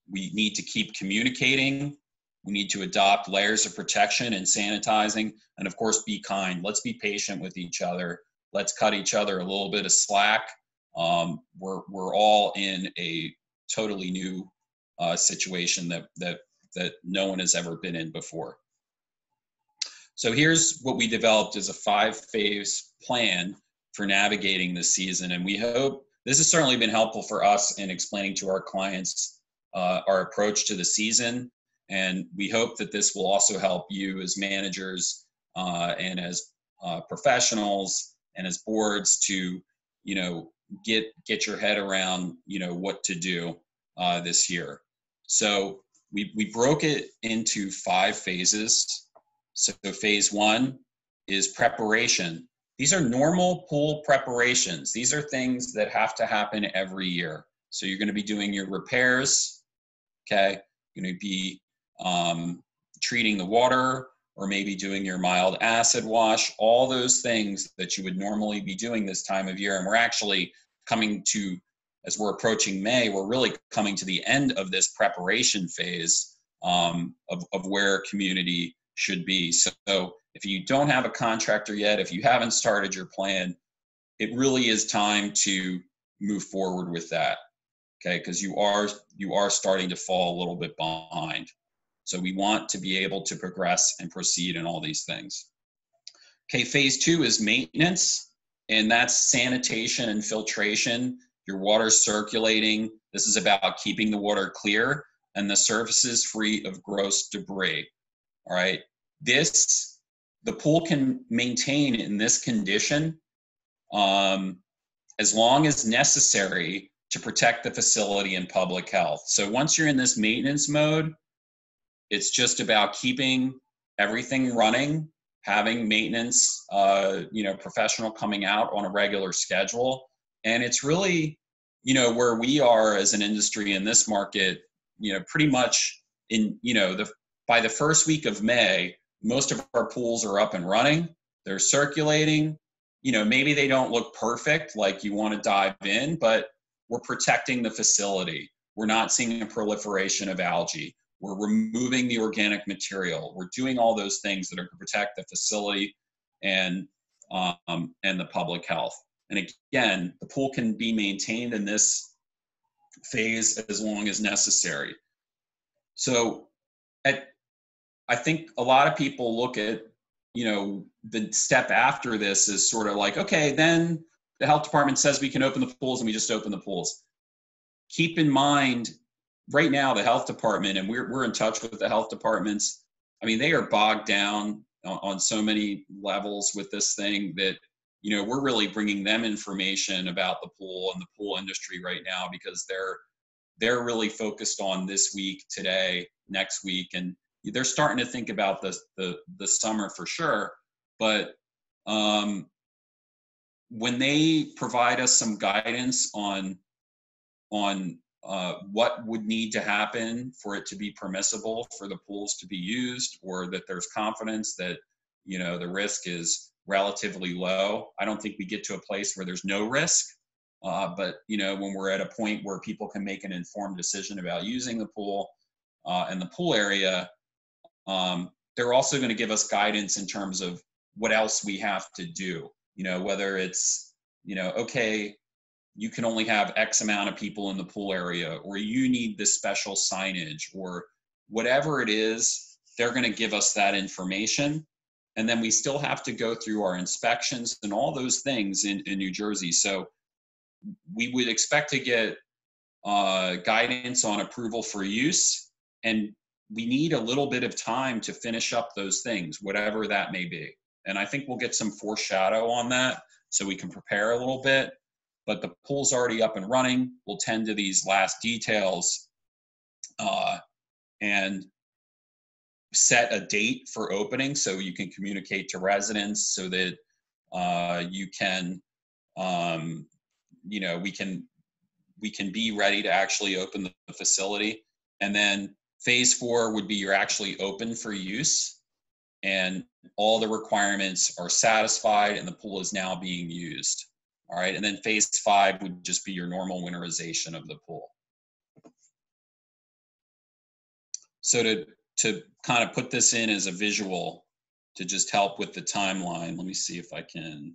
We need to keep communicating. We need to adopt layers of protection and sanitizing. And of course, be kind. Let's be patient with each other. Let's cut each other a little bit of slack. We're all in a totally new situation that no one has ever been in before. So here's what we developed as a 5-phase plan for navigating this season. And we hope this has certainly been helpful for us in explaining to our clients our approach to the season. And we hope that this will also help you as managers and as professionals and as boards to, get your head around, what to do this year. So we broke it into 5 phases. So phase 1 is preparation. These are normal pool preparations. These are things that have to happen every year. So you're going to be doing your repairs, okay? You're going to be treating the water, or maybe doing your mild acid wash, all those things that you would normally be doing this time of year. And we're actually coming to, as we're approaching May, we're really coming to the end of this preparation phase of where community should be. So if you don't have a contractor yet, if you haven't started your plan, it really is time to move forward with that, okay? Because you are starting to fall a little bit behind. So we want to be able to progress and proceed in all these things. Okay, phase 2 is maintenance, and that's sanitation and filtration. Your water's circulating. This is about keeping the water clear and the surfaces free of gross debris. All right, the pool can maintain in this condition as long as necessary to protect the facility and public health. So once you're in this maintenance mode, it's just about keeping everything running, having maintenance, professional coming out on a regular schedule. And it's really, where we are as an industry in this market, pretty much by the first week of May, most of our pools are up and running. They're circulating. Maybe they don't look perfect, like you want to dive in, but we're protecting the facility. We're not seeing a proliferation of algae. We're removing the organic material. We're doing all those things that are to protect the facility and the public health. And again, the pool can be maintained in this phase as long as necessary. So I think a lot of people look at, the step after this is sort of like, okay, then the health department says we can open the pools and we just open the pools. Keep in mind, right now, the health department, and we're in touch with the health departments. I mean, they are bogged down on so many levels with this thing that, we're really bringing them information about the pool and the pool industry right now, because they're really focused on this week, today, next week, and they're starting to think about the summer for sure. But when they provide us some guidance on what would need to happen for it to be permissible for the pools to be used, or that there's confidence that, the risk is relatively low. I don't think we get to a place where there's no risk, but, when we're at a point where people can make an informed decision about using the pool and the pool area, they're also going to give us guidance in terms of what else we have to do, whether it's, okay, you can only have X amount of people in the pool area, or you need this special signage, or whatever it is, they're going to give us that information. And then we still have to go through our inspections and all those things in New Jersey. So we would expect to get guidance on approval for use, and we need a little bit of time to finish up those things, whatever that may be. And I think we'll get some foreshadow on that so we can prepare a little bit. But the pool's already up and running. We'll tend to these last details and set a date for opening so you can communicate to residents so that you can, you know, we can be ready to actually open the facility. And then phase 4 would be you're actually open for use and all the requirements are satisfied and the pool is now being used. All right, and then phase 5 would just be your normal winterization of the pool. So to kind of put this in as a visual to just help with the timeline, let me see if I can,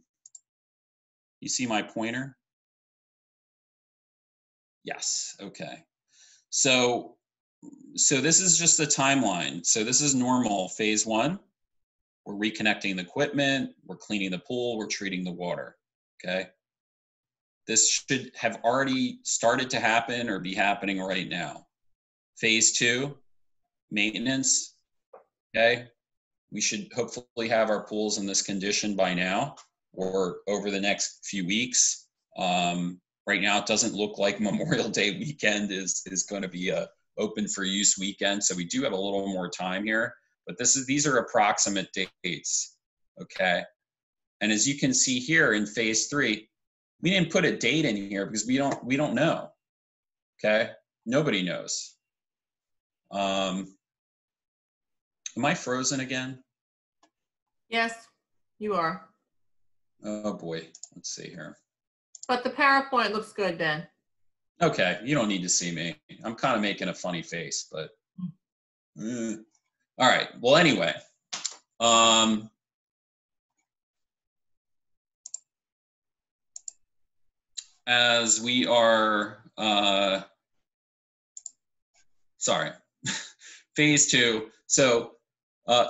you see my pointer? Yes, okay. So this is just the timeline. So this is normal phase 1. We're reconnecting the equipment, we're cleaning the pool, we're treating the water, okay? This should have already started to happen or be happening right now. Phase 2, maintenance, okay? We should hopefully have our pools in this condition by now or over the next few weeks. Right now, it doesn't look like Memorial Day weekend is going to be a open for use weekend. So we do have a little more time here, but these are approximate dates, okay? And as you can see here in phase 3, we didn't put a date in here because we don't know, okay? Nobody knows. Am I frozen again? Yes, you are. Oh boy, let's see here. But the PowerPoint looks good then. Okay, you don't need to see me. I'm kind of making a funny face, but all right. Well, anyway, as we are, sorry, phase 2. So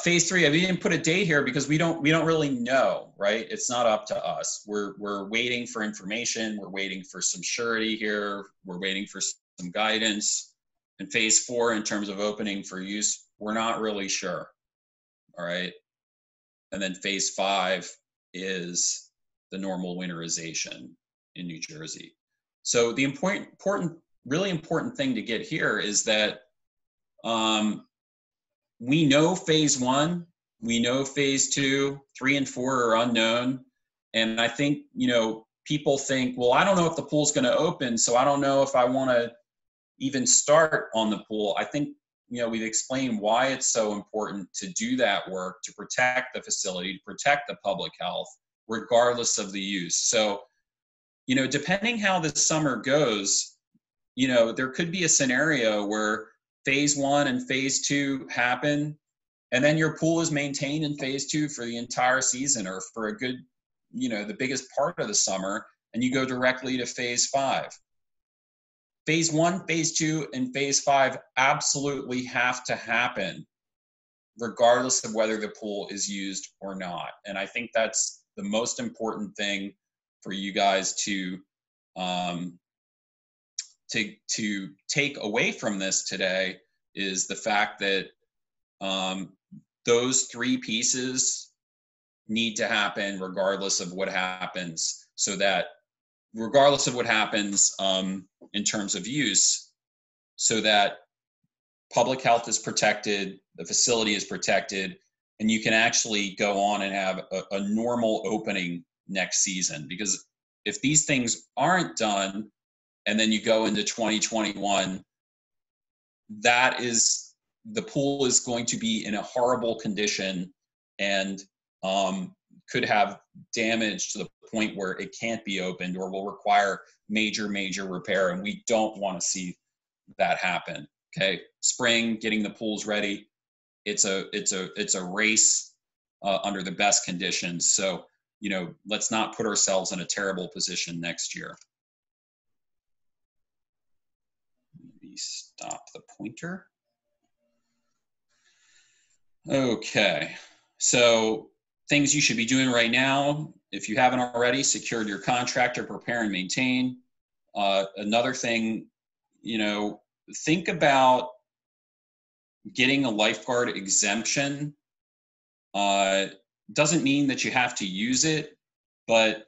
phase 3, I didn't put a date here because we don't really know, right? It's not up to us. We're waiting for information. We're waiting for some surety here. We're waiting for some guidance. And phase 4, in terms of opening for use, we're not really sure. All right. And then phase 5 is the normal winterization in New Jersey. So the really important thing to get here is that we know phase 1, we know phase 2, 3 and 4 are unknown. And I think, you know, people think, well, I don't know if the pool's going to open, so I don't know if I want to even start on the pool. I think, you know, we've explained why it's so important to do that work, to protect the facility, to protect the public health, regardless of the use. So, you know, depending how this summer goes, you know, there could be a scenario where phase 1 and phase 2 happen, and then your pool is maintained in phase 2 for the entire season or for a good, you know, the biggest part of the summer, and you go directly to phase 5. Phase 1, phase 2, and phase 5 absolutely have to happen regardless of whether the pool is used or not. And I think that's the most important thing for you guys to take away from this today is the fact that those 3 pieces need to happen regardless of what happens, so that regardless of what happens in terms of use, so that public health is protected, the facility is protected, and you can actually go on and have a normal opening next season. Because if these things aren't done, and then you go into 2021, the pool is going to be in a horrible condition and could have damage to the point where it can't be opened or will require major repair. And we don't want to see that happen. Okay, spring, getting the pools ready. It's a race under the best conditions. So, you know, let's not put ourselves in a terrible position next year. Maybe stop the pointer. Okay, so things you should be doing right now, if you haven't already, secured your contractor, prepare and maintain. Another thing, you know, think about getting a lifeguard exemption. Doesn't mean that you have to use it, but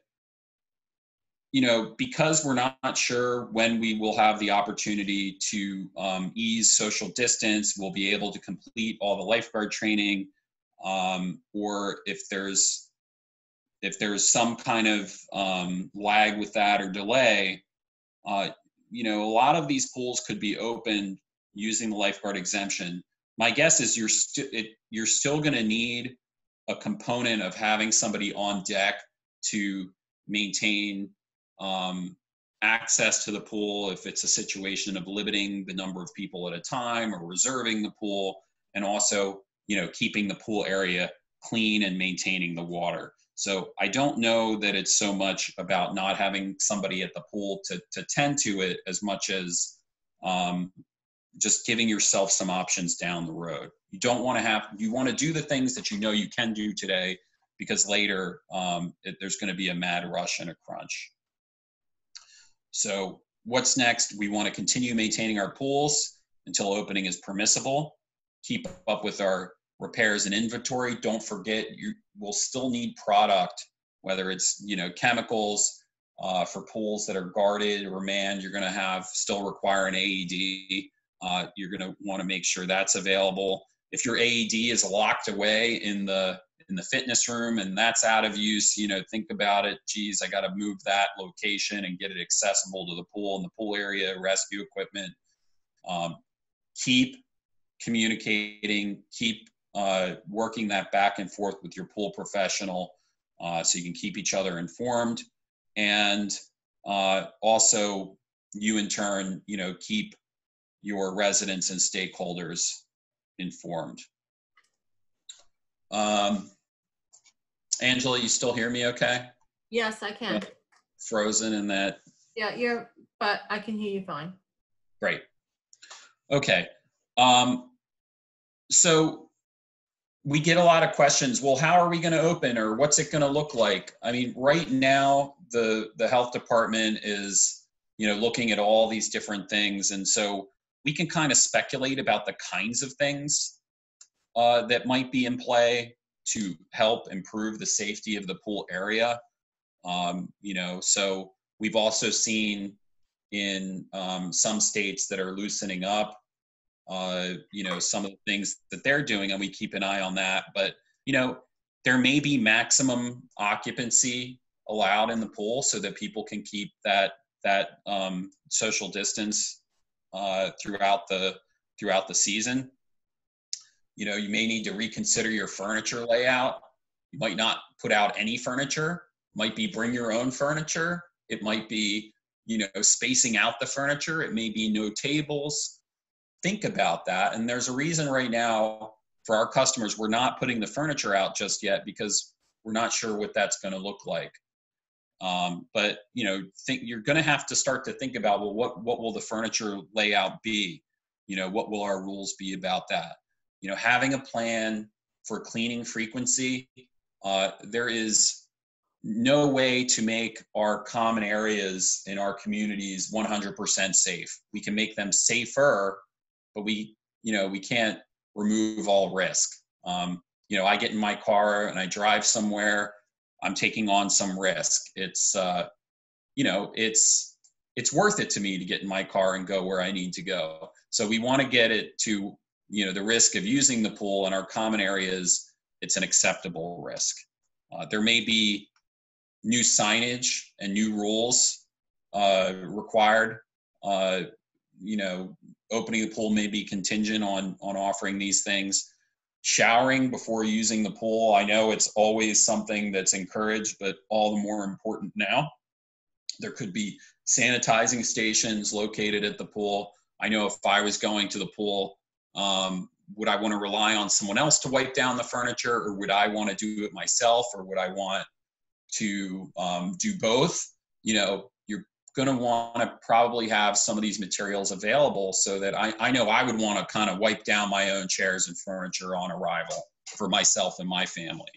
because we're not sure when we will have the opportunity to ease social distance, we'll be able to complete all the lifeguard training, or if there's some kind of lag with that or delay, a lot of these pools could be opened using the lifeguard exemption. My guess is you're still going to need a component of having somebody on deck to maintain access to the pool if it's a situation of limiting the number of people at a time or reserving the pool, and also keeping the pool area clean and maintaining the water. So I don't know that it's so much about not having somebody at the pool to tend to it as much as just giving yourself some options down the road. You don't want to you want to do the things that you can do today, because later there's going to be a mad rush and a crunch. So what's next? We want to continue maintaining our pools until opening is permissible. Keep up with our repairs and inventory. Don't forget, you will still need product, whether it's chemicals for pools that are guarded or manned. You're going to still require an AED. You're going to want to make sure that's available. If your AED is locked away in the fitness room and that's out of use, think about it. Geez, I got to move that location and get it accessible to the pool and the pool area, rescue equipment. Keep communicating, keep working that back and forth with your pool professional so you can keep each other informed. And also you in turn, keep your residents and stakeholders informed. Angela, you still hear me okay? Yes, I can. Frozen in that? Yeah, but I can hear you fine. Great. Okay. So we get a lot of questions. Well, how are we going to open, or what's it going to look like? I mean, right now, the health department is, looking at all these different things. And so we can kind of speculate about the kinds of things that might be in play to help improve the safety of the pool area. So we've also seen in some states that are loosening up, some of the things that they're doing, and we keep an eye on that. But, there may be maximum occupancy allowed in the pool so that people can keep that social distance throughout the season. You may need to reconsider your furniture layout. You might not put out any furniture. It might be bring your own furniture. It might be, spacing out the furniture. It may be no tables. Think about that. And there's a reason right now for our customers, we're not putting the furniture out just yet because we're not sure what that's going to look like. But you're going to have to start to think about, well, what will the furniture layout be? What will our rules be about that? Having a plan for cleaning frequency. There is no way to make our common areas in our communities 100% safe. We can make them safer, but we can't remove all risk. I get in my car and I drive somewhere, I'm taking on some risk. It's worth it to me to get in my car and go where I need to go. So we want to get it to, the risk of using the pool in our common areas, it's an acceptable risk. There may be new signage and new rules required. Opening the pool may be contingent on offering these things. Showering before using the pool, I know it's always something that's encouraged, but all the more important now. There could be sanitizing stations located at the pool. I know if I was going to the pool, would I want to rely on someone else to wipe down the furniture, or would I want to do it myself, or would I want to do both? You're going to want to probably have some of these materials available so that I know I would want to kind of wipe down my own chairs and furniture on arrival for myself and my family.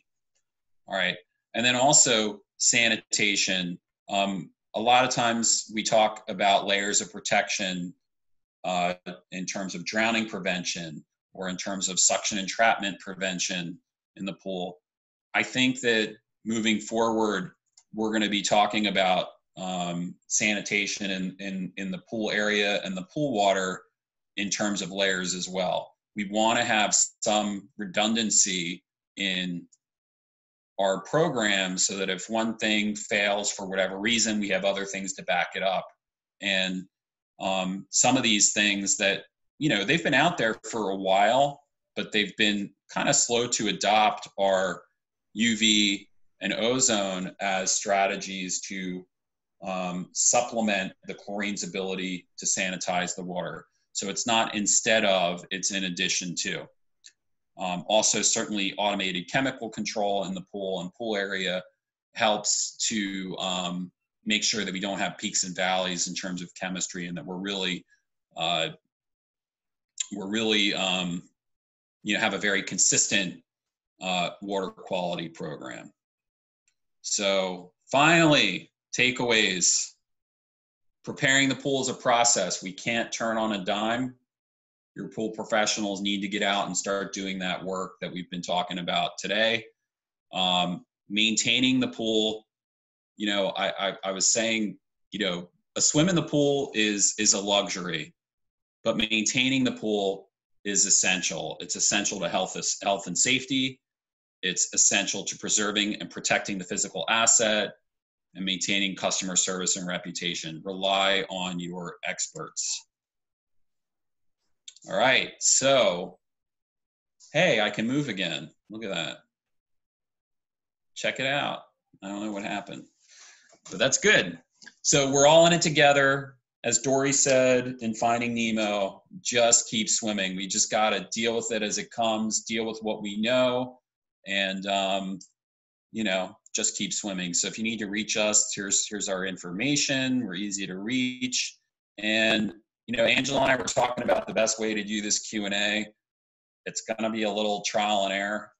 All right. And then also sanitation. A lot of times we talk about layers of protection in terms of drowning prevention or in terms of suction entrapment prevention in the pool. I think that moving forward, we're going to be talking about sanitation in the pool area and the pool water in terms of layers as well. We want to have some redundancy in our program so that if one thing fails for whatever reason, we have other things to back it up. And some of these things that, you know, they've been out there for a while, but they've been kind of slow to adopt our UV and ozone as strategies to supplement the chlorine's ability to sanitize the water. So it's not instead of, it's in addition to. Also, certainly automated chemical control in the pool and pool area helps to make sure that we don't have peaks and valleys in terms of chemistry, and that we're really you know, have a very consistent water quality program. So finally, takeaways. Preparing the pool is a process. We can't turn on a dime. Your pool professionals need to get out and start doing that work that we've been talking about today. Maintaining the pool, you know, I was saying, you know, a swim in the pool is a luxury, but maintaining the pool is essential. It's essential to health and safety. It's essential to preserving and protecting the physical asset and maintaining customer service and reputation. Rely on your experts. All right, so, hey, I can move again. Look at that. Check it out. I don't know what happened, but that's good. So we're all in it together. As Dory said in Finding Nemo, just keep swimming. We just got to deal with it as it comes, deal with what we know, and, you know, just keep swimming. So if you need to reach us, here's our information. We're easy to reach. And, you know, Angela and I were talking about the best way to do this Q&A. It's going to be a little trial and error.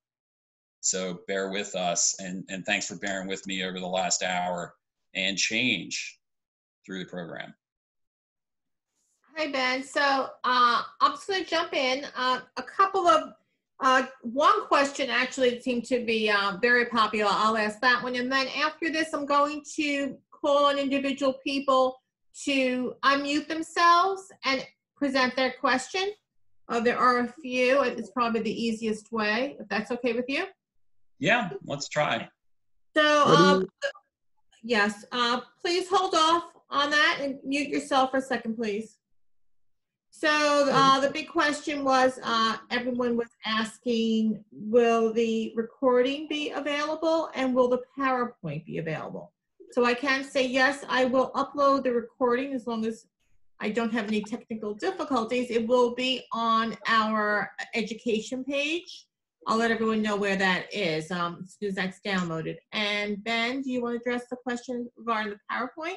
So bear with us. And thanks for bearing with me over the last hour and change through the program. Hi, Ben. So I'm just going to jump in. A couple of, one question actually seemed to be very popular. I'll ask that one. And then after this, I'm going to call on individual people to unmute themselves and present their question. There are a few. It's probably the easiest way, if that's okay with you. Yeah, let's try. So, yes, please hold off on that and mute yourself for a second, please. So the big question was, everyone was asking, will the recording be available and will the PowerPoint be available? So I can say, yes, I will upload the recording as long as I don't have any technical difficulties. It will be on our education page. I'll let everyone know where that is as soon as that's downloaded. And Ben, do you want to address the question regarding the PowerPoint?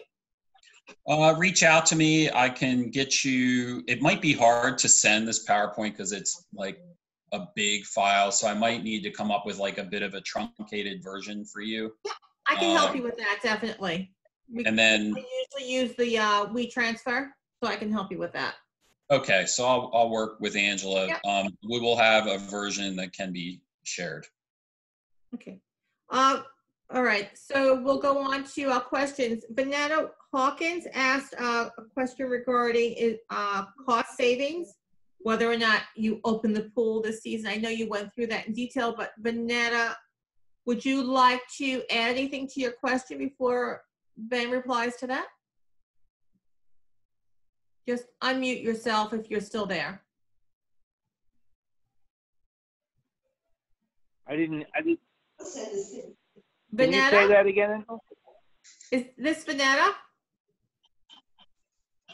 Reach out to me. I can get you, it might be hard to send this PowerPoint because it's like a big file. So I might need to come up with like a bit of a truncated version for you. Yeah, I can help you with that, definitely. We usually use the WeTransfer, so I can help you with that. Okay, so I'll work with Angela. Yep. We will have a version that can be shared. Okay. All right, so we'll go on to questions. Vanetta Hawkins asked a question regarding cost savings, whether or not you open the pool this season. I know you went through that in detail, but Vanetta, would you like to add anything to your question before Ben replies to that? Just unmute yourself if you're still there. I didn't. Vanetta? Can you say that again? Is this Vanetta?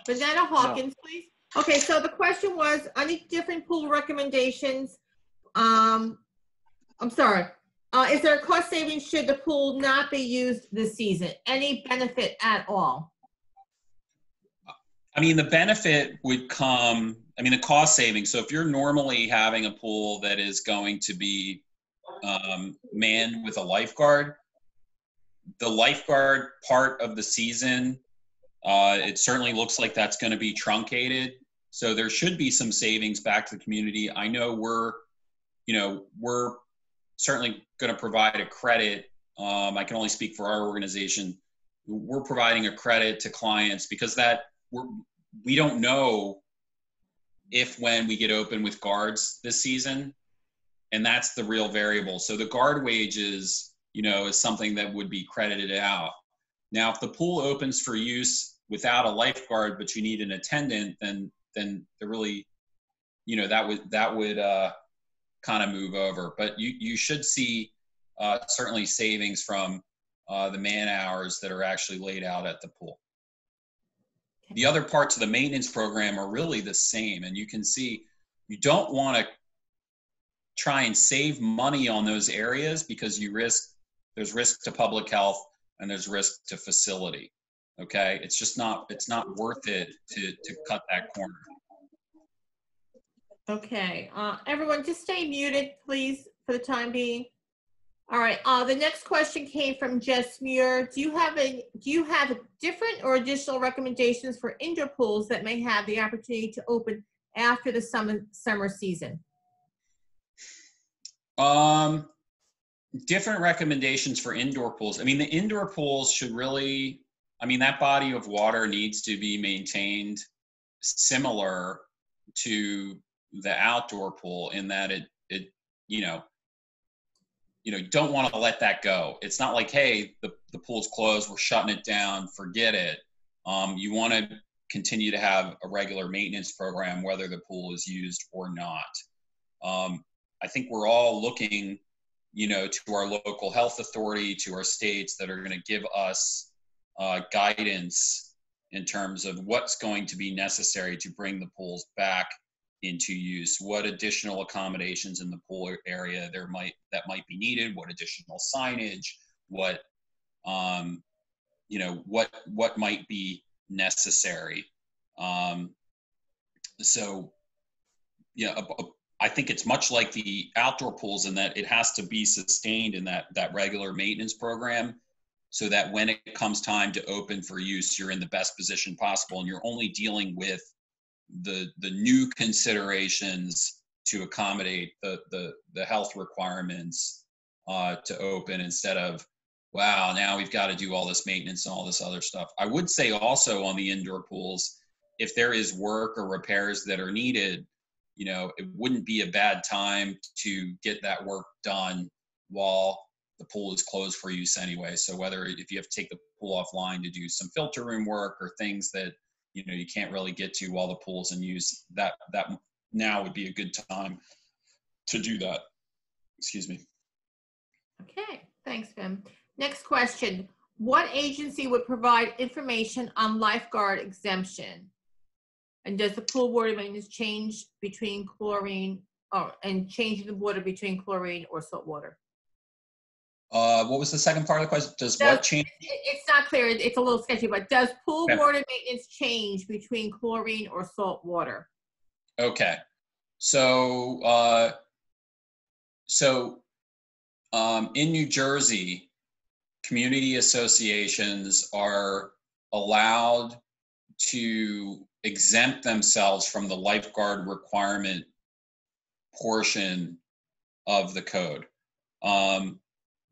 Vanetta Hawkins, no. Please. Okay, so the question was, any different pool recommendations? I'm sorry. Is there a cost savings should the pool not be used this season? Any benefit at all? I mean, the benefit would come, I mean, the cost savings. So if you're normally having a pool that is going to be manned with a lifeguard, the lifeguard part of the season, it certainly looks like that's going to be truncated. So there should be some savings back to the community. I know we're certainly going to provide a credit. I can only speak for our organization we're providing a credit to clients because we don't know if when we get open with guards this season, and that's the real variable. So the guard wages, is something that would be credited out. Now, if the pool opens for use without a lifeguard, but you need an attendant, then they're really, that would kind of move over. But you should see certainly savings from the man hours that are actually laid out at the pool. The other parts of the maintenance program are really the same, and you can see you don't want to try and save money on those areas because there's risk to public health and there's risk to facility. Okay, it's not worth it to cut that corner. Okay, everyone just stay muted, please, for the time being. All right, the next question came from Jess Muir. Do you have different or additional recommendations for indoor pools that may have the opportunity to open after the summer season? Different recommendations for indoor pools. I mean, the indoor pools should really, that body of water needs to be maintained similar to the outdoor pool in that it don't want to let that go. It's not like, hey, the pool's closed, we're shutting it down, forget it. You want to continue to have a regular maintenance program, whether the pool is used or not. I think we're all looking, to our local health authority, to our states that are going to give us guidance in terms of what's going to be necessary to bring the pools back into use, what additional accommodations in the pool area that might be needed, what additional signage, what might be necessary. I think it's much like the outdoor pools in that it has to be sustained in that regular maintenance program so that when it comes time to open for use, you're in the best position possible and you're only dealing with the new considerations to accommodate the health requirements to open instead of, wow, now we've got to do all this maintenance and all this other stuff. I would say also on the indoor pools, if there is work or repairs that are needed, it wouldn't be a bad time to get that work done while the pool is closed for use anyway. So if you have to take the pool offline to do some filter room work or things that you can't really get to while the pool's in use, that now would be a good time to do that. Excuse me. Okay, thanks, Vim. Next question. What agency would provide information on lifeguard exemption? And does the pool water maintenance change between chlorine and changing the water between chlorine or salt water? What was the second part of the question? Does what change? It's not clear. It's a little sketchy, but does pool water maintenance change between chlorine or salt water? Okay. So, in New Jersey, community associations are allowed to exempt themselves from the lifeguard requirement portion of the code.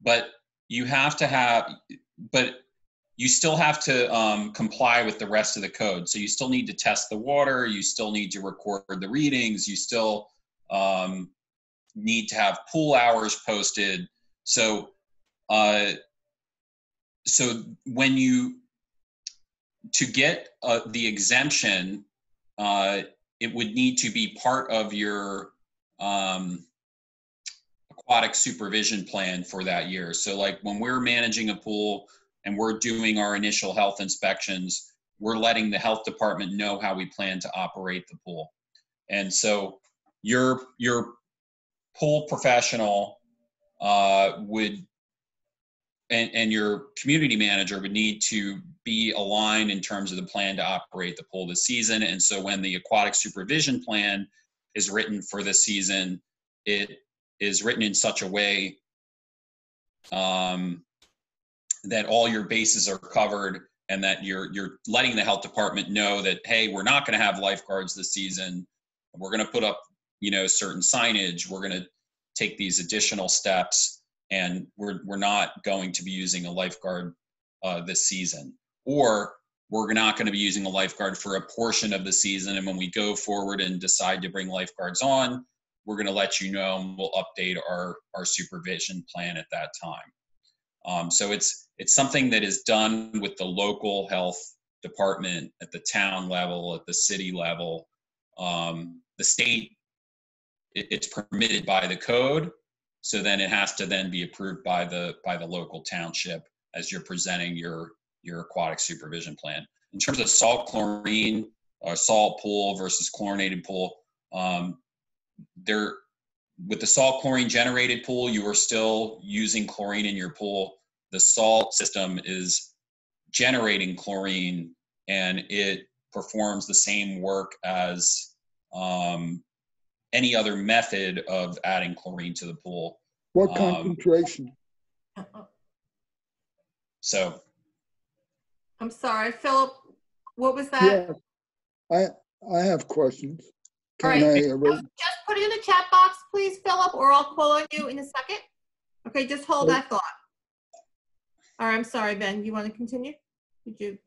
But you still have to comply with the rest of the code. So you still need to test the water, you still need to record the readings, you still need to have pool hours posted. So to get the exemption, it would need to be part of your aquatic supervision plan for that year. So like when we're managing a pool and we're doing our initial health inspections, we're letting the health department know how we plan to operate the pool. And so your pool professional and your community manager would need to be aligned in terms of the plan to operate the pool this season. And so when the aquatic supervision plan is written for this season, it is written in such a way that all your bases are covered and that you're letting the health department know that, hey, we're not going to have lifeguards this season. We're going to put up, certain signage. We're going to take these additional steps, and we're not going to be using a lifeguard this season, or we're not going to be using a lifeguard for a portion of the season. And when we go forward and decide to bring lifeguards on, we're going to let you know, and we'll update our supervision plan at that time. So it's something that is done with the local health department at the town level, at the city level. The state, it's permitted by the code. So then it has to then be approved by the local township as you're presenting your aquatic supervision plan. In terms of salt chlorine, salt pool versus chlorinated pool, with the salt chlorine generated pool, you are still using chlorine in your pool. The salt system is generating chlorine, and it performs the same work as any other method of adding chlorine to the pool. What concentration? So, I'm sorry, Philip, what was that? Yeah, I have questions. All Can right, I just put it in the chat box, please, Philip, or I'll call on you in a second. Okay, just hold that thought. All right, I'm sorry, Ben, you want to continue? Did you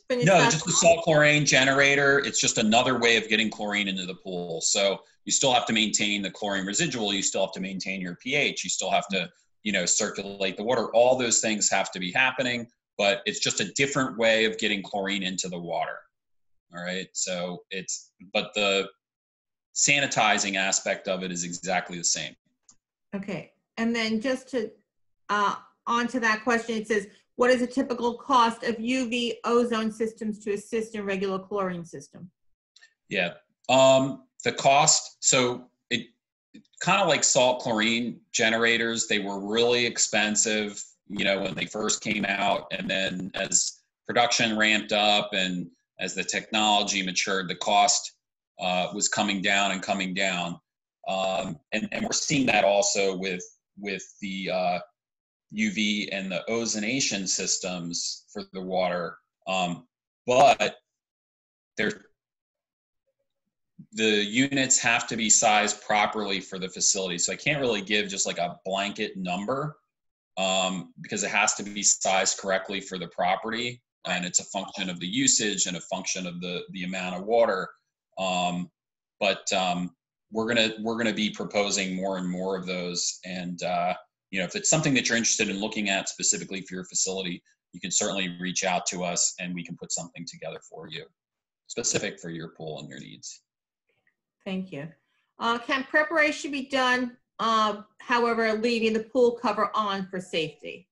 finish no, that just the thought? salt chlorine generator. It's just another way of getting chlorine into the pool. So you still have to maintain the chlorine residual. You still have to maintain your pH. You still have to, circulate the water. All those things have to be happening, but it's just a different way of getting chlorine into the water. All right. So but the sanitizing aspect of it is exactly the same. Okay, and then just to, onto that question, it says, what is a typical cost of UV ozone systems to assist in regular chlorine system? Yeah. The cost, so it kind of like salt chlorine generators, they were really expensive, when they first came out. And then as production ramped up and as the technology matured, the cost was coming down and coming down. And we're seeing that also with the UV and the ozonation systems for the water. But the units have to be sized properly for the facility. So I can't really give just like a blanket number because it has to be sized correctly for the property. And it's a function of the usage and a function of the amount of water. But we're gonna be proposing more and more of those. And if it's something that you're interested in looking at specifically for your facility, you can certainly reach out to us and we can put something together for you, specific for your pool and your needs. Thank you. Can preparation be done, however, leaving the pool cover on for safety?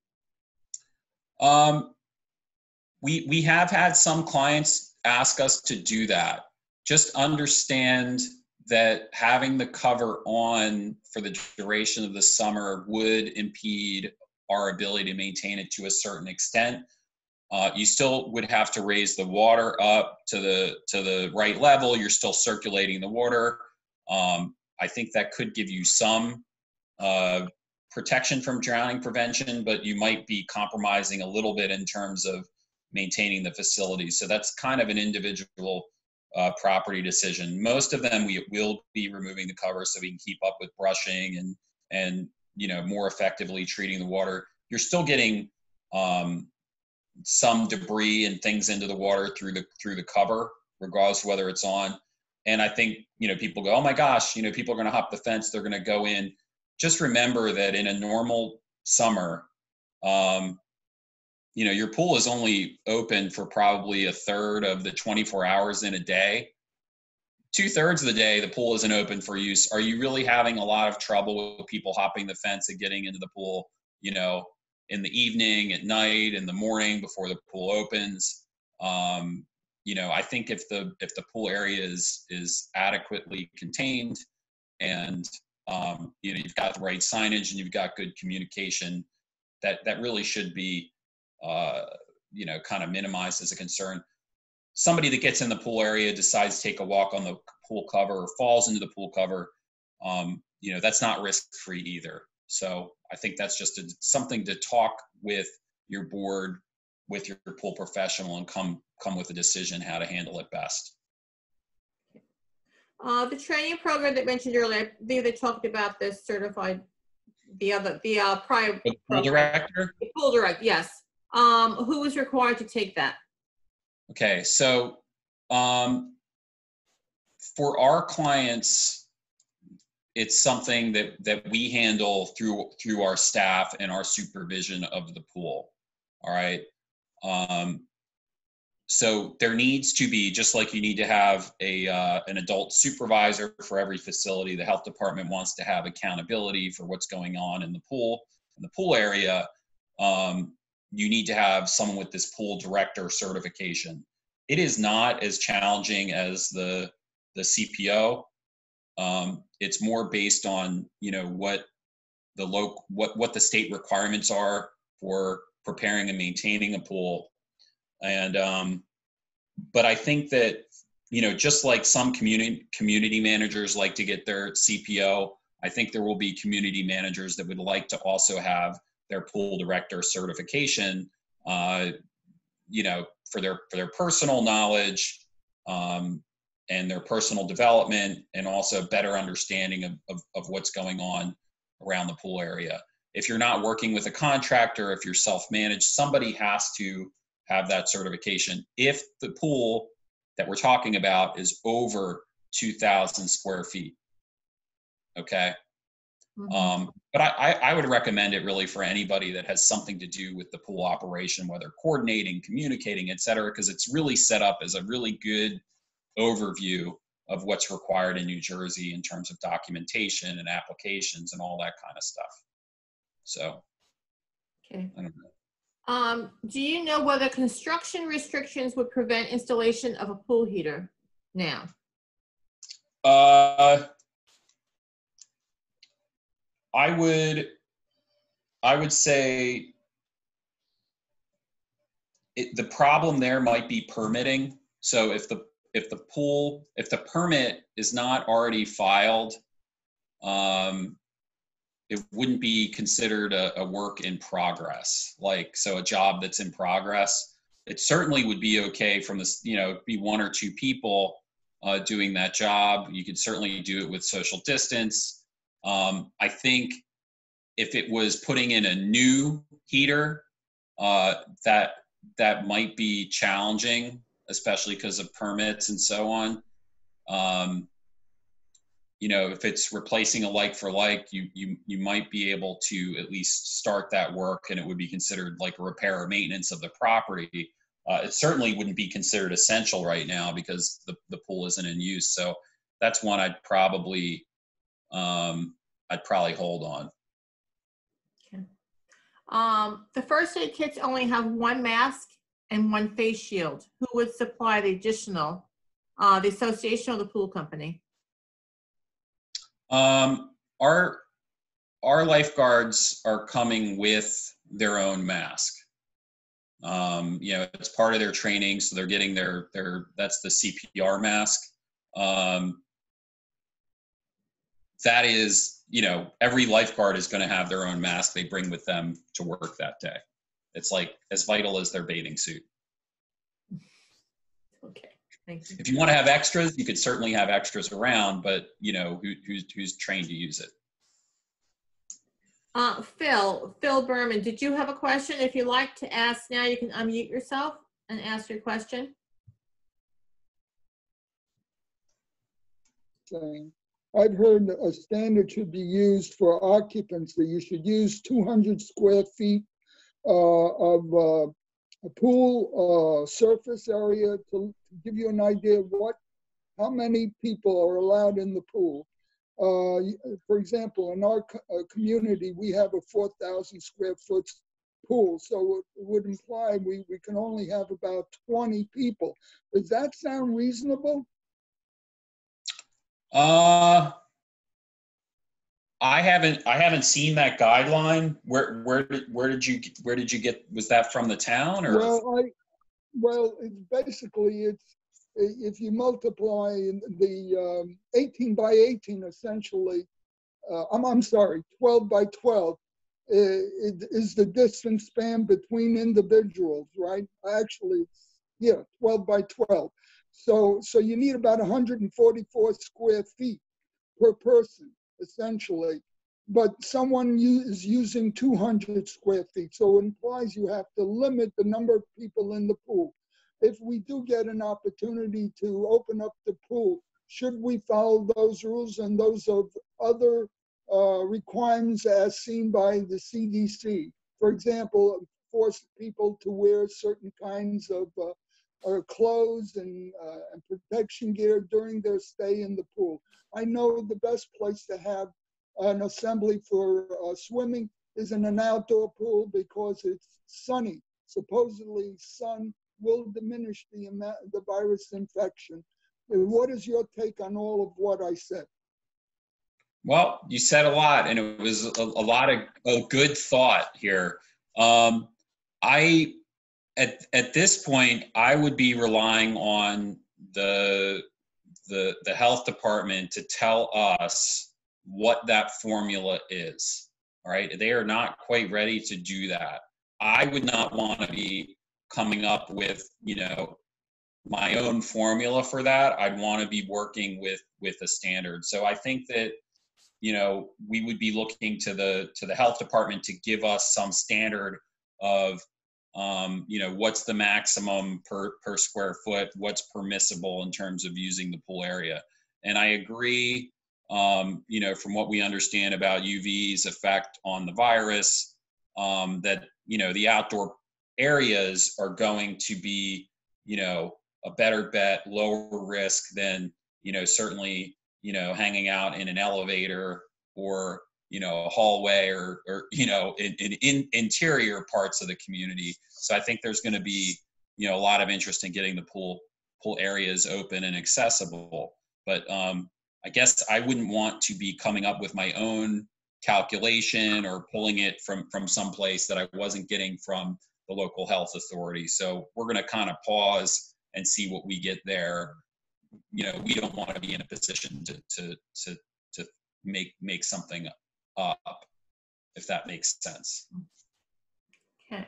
We have had some clients ask us to do that. Just understand that having the cover on for the duration of the summer would impede our ability to maintain it to a certain extent. You still would have to raise the water up to the right level. You're still circulating the water. I think that could give you some protection from drowning prevention, but you might be compromising a little bit in terms of maintaining the facility. So that's kind of an individual property decision. Most of them we will be removing the cover so we can keep up with brushing and more effectively treating the water. You're still getting some debris and things into the water through the cover, regardless of whether it's on. And I think people go, oh my gosh, people are going to hop the fence, they're going to go in. Just remember that in a normal summer, your pool is only open for probably a third of the 24 hours in a day. 2/3 of the day, the pool isn't open for use. Are you really having a lot of trouble with people hopping the fence and getting into the pool, in the evening, at night, in the morning before the pool opens? I think if the pool area is adequately contained and you've got the right signage and you've got good communication, that really should be kind of minimized as a concern. Somebody that gets in the pool area decides to take a walk on the pool cover or falls into the pool cover, that's not risk-free either. So I think that's just something to talk with your board, with your pool professional, and come with a decision how to handle it best. The training program that mentioned earlier, I believe they talked about this certified, the pool director? The pool director, yes. Who is required to take that? Okay, so for our clients, it's something that we handle through our staff and our supervision of the pool. All right. So there needs to be, just like you need to have an adult supervisor for every facility, the health department wants to have accountability for what's going on in the pool area. You need to have someone with this pool director certification. It is not as challenging as the CPO. It's more based on, you know, what the state requirements are for preparing and maintaining a pool. And but I think that, you know, just like some community managers like to get their CPO, I think there will be community managers that would like to also have their pool director certification, you know, for their personal knowledge, and their personal development, and also better understanding of what's going on around the pool area. If you're not working with a contractor, if you're self-managed, somebody has to have that certification if the pool that we're talking about is over 2,000 square feet. Okay. Mm-hmm. But I would recommend it really for anybody that has something to do with the pool operation, whether coordinating, communicating, et cetera, because it's really set up as a really good overview of what's required in New Jersey in terms of documentation and applications and all that kind of stuff. So, Okay. I don't know. Do you know whether construction restrictions would prevent installation of a pool heater now? I would say the problem there might be permitting. So if the permit is not already filed, it wouldn't be considered a work in progress. Like, so a job that's in progress, it certainly would be okay from this, you know, be one or two people doing that job. You could certainly do it with social distance. I think if it was putting in a new heater, that might be challenging, especially because of permits and so on. You know, if it's replacing a like for like, you might be able to at least start that work, and it would be considered like a repair or maintenance of the property. It certainly wouldn't be considered essential right now because the pool isn't in use. So that's one I'd probably hold on. Okay. The first aid kits only have one mask and one face shield. Who would supply the additional? The association or the pool company? Our lifeguards are coming with their own mask. You know, it's part of their training, so they're getting their that's the CPR mask. That is, you know, every lifeguard is going to have their own mask they bring with them to work that day. It's like as vital as their bathing suit. Okay, thank you. If you want to have extras, you could certainly have extras around, but you know, who's trained to use it. Phil Berman, did you have a question? If you'd like to ask now, you can unmute yourself and ask your question. I've heard a standard should be used for occupancy. You should use 200 square feet of a pool surface area to give you an idea of how many people are allowed in the pool. For example, in our community, we have a 4,000 square foot pool, so it would imply we can only have about 20 people. Does that sound reasonable? I haven't seen that guideline. Where did you get? Was that from the town or? Well, it's if you multiply the 18 by 18, essentially, I'm sorry, 12 by 12, it is the distance span between individuals, right? Actually, it's 12 by 12. So you need about 144 square feet per person, essentially. but someone is using 200 square feet. So it implies you have to limit the number of people in the pool. If we do get an opportunity to open up the pool, should we follow those rules and those of other requirements as seen by the CDC? For example, force people to wear certain kinds of clothes and protection gear during their stay in the pool. I know the best place to have an assembly for swimming is in an outdoor pool because it's sunny. Supposedly, sun will diminish the virus infection. What is your take on all of what I said? Well, you said a lot, and it was a lot of good thought here. At this point, I would be relying on the health department to tell us what that formula is. All right, they are not quite ready to do that. I would not want to be coming up with, my own formula for that. I'd want to be working with a standard. So I think that, we would be looking to the health department to give us some standard of, what's the maximum per square foot, what's permissible in terms of using the pool area. And I agree, from what we understand about UV's effect on the virus, that, the outdoor areas are going to be, a better bet, lower risk than, certainly, hanging out in an elevator or, a hallway or in interior parts of the community. So I think there's going to be, a lot of interest in getting the pool areas open and accessible. But I guess I wouldn't want to be coming up with my own calculation or pulling it from someplace that I wasn't getting from the local health authority. So we're going to kind of pause and see what we get there. We don't want to be in a position to make something up, if that makes sense. Okay.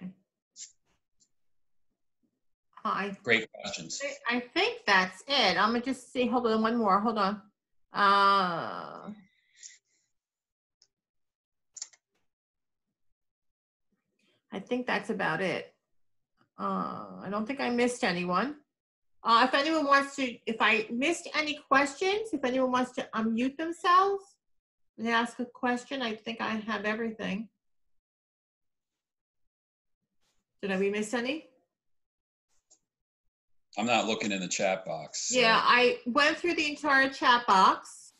Great questions. I think that's it. I'm gonna just see. Hold on, one more. Hold on. I think that's about it. I don't think I missed anyone. If anyone wants to, if I missed any questions, if anyone wants to unmute themselves and ask a question, I think I have everything. Did we miss any? I'm not looking in the chat box. So. Yeah, I went through the entire chat box.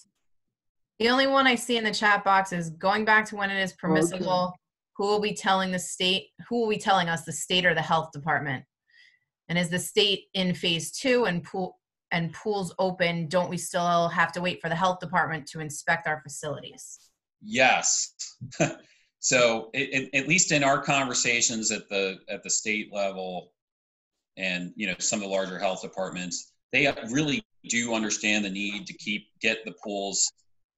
The only one I see in the chat box is going back to when it is permissible. Okay. Who will be telling the state? Who will be telling us, the state or the health department? And is the state in phase 2 and pools open? Don't we still have to wait for the health department to inspect our facilities? Yes. So at least in our conversations at the state level, and some of the larger health departments, they really do understand the need to get the pools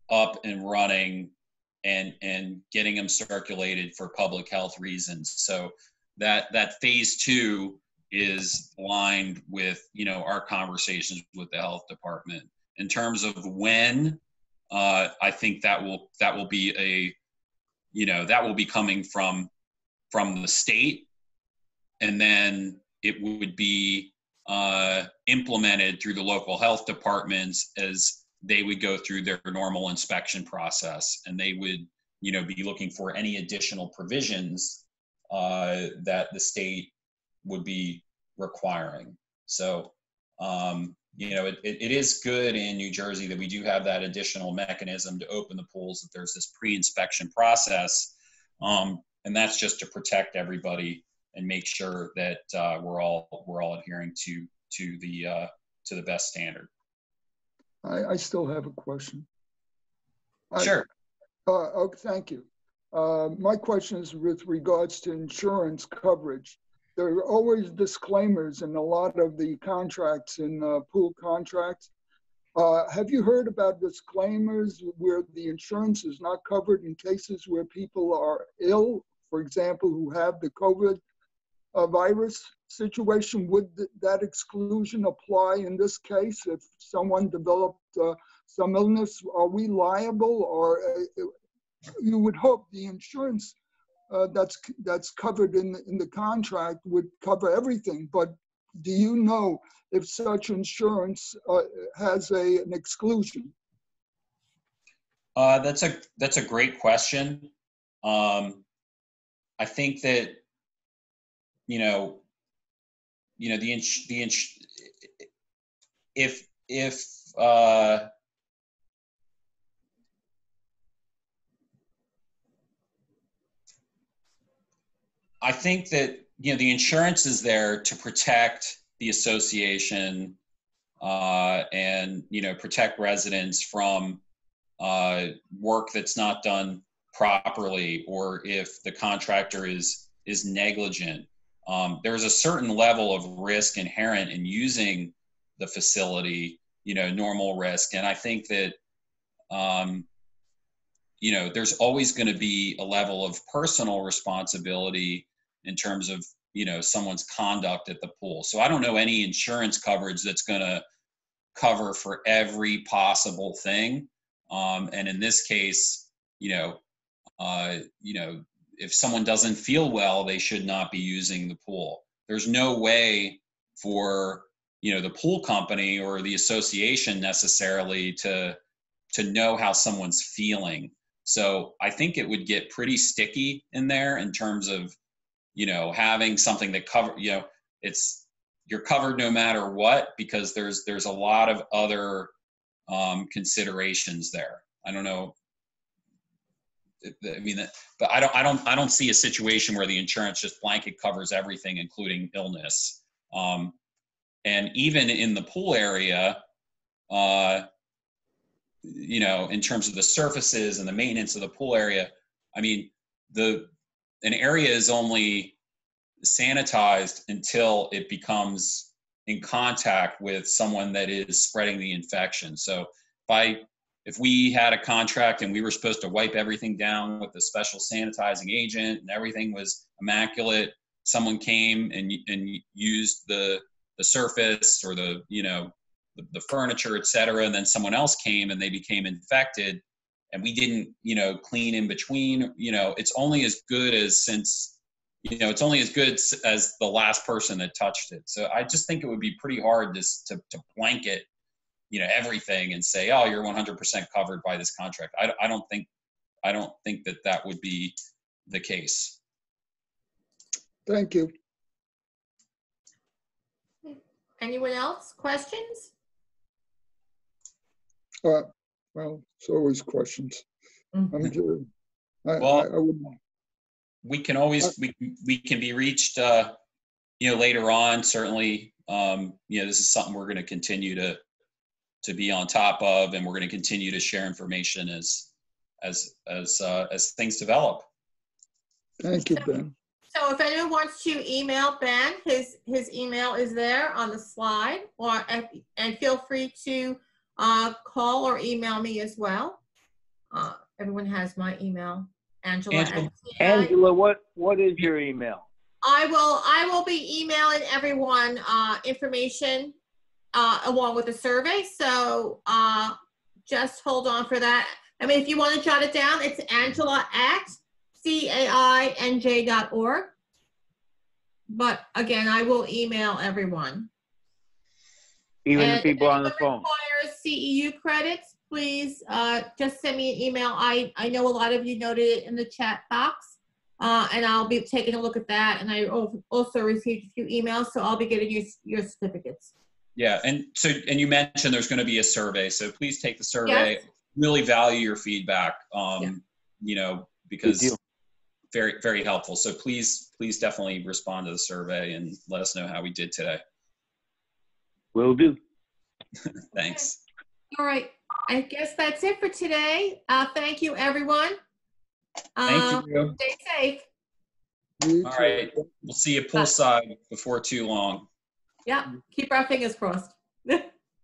up and running and getting them circulated for public health reasons. So that phase 2 is aligned with our conversations with the health department. In terms of when, I think that will be that will be coming from the state, and then it would be implemented through the local health departments as they would go through their normal inspection process, and they would be looking for any additional provisions that the state would be requiring. So it is good in New Jersey that we do have that additional mechanism to open the pools, that there's this pre-inspection process, and that's just to protect everybody and make sure that we're all adhering to the best standard. I still have a question. Sure. Okay, thank you. My question is with regards to insurance coverage. There are always disclaimers in a lot of the contracts in pool contracts. Have you heard about disclaimers where the insurance is not covered in cases where people are ill, for example, who have the COVID virus situation? Would that exclusion apply in this case? If someone developed some illness, are we liable, or you would hope the insurance that's covered in the contract would cover everything. But do you know if such insurance has an exclusion? That's a great question. I think that if I think that the insurance is there to protect the association and protect residents from work that's not done properly, or if the contractor is negligent. There's a certain level of risk inherent in using the facility, normal risk, and I think that there's always going to be a level of personal responsibility in terms of someone's conduct at the pool. So I don't know any insurance coverage that's going to cover for every possible thing. And in this case, if someone doesn't feel well, they should not be using the pool. There's no way for the pool company or the association necessarily to know how someone's feeling. So I think it would get pretty sticky in there in terms of having something that cover you're covered no matter what, because there's a lot of other considerations there. I don't know. But I don't see a situation where the insurance just blanket covers everything, including illness. And even in the pool area, in terms of the surfaces and the maintenance of the pool area, I mean, an area is only sanitized until it becomes in contact with someone that is spreading the infection. So if we had a contract and we were supposed to wipe everything down with a special sanitizing agent and everything was immaculate, someone came and used the surface or the furniture, et cetera, and then someone else came and they became infected, and we didn't, clean in between, it's only as good as the last person that touched it. So I just think it would be pretty hard to blanket, everything and say, oh, you're 100% covered by this contract. I don't think that would be the case. Thank you. Anyone else? Questions? Well, it's always questions. I'm just, I wouldn't. We can always we can be reached later on, certainly. This is something we're going to continue to be on top of, and we're going to continue to share information as things develop. Thank you, Ben. So if anyone wants to email Ben, his email is there on the slide, and feel free to call or email me as well. Everyone has my email. Angela, what is your email? I will be emailing everyone information along with the survey. So just hold on for that. I mean, if you want to jot it down, it's Angela at CAI-NJ.org. But again, I will email everyone. Even the people on the phone. Requires CEU credits, please just send me an email. I know a lot of you noted it in the chat box, and I'll be taking a look at that. And I also received a few emails, so I'll be getting your certificates. Yeah, and you mentioned there's going to be a survey, so please take the survey. Yes. Really value your feedback, because very, very helpful. So please definitely respond to the survey and let us know how we did today. Will do. Thanks. All right. I guess that's it for today. Thank you, everyone. Thank you. Stay safe. All right. We'll see you poolside before too long. Yeah. Keep our fingers crossed.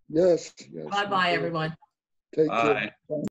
Yes. Bye-bye, everyone. Take care. Bye.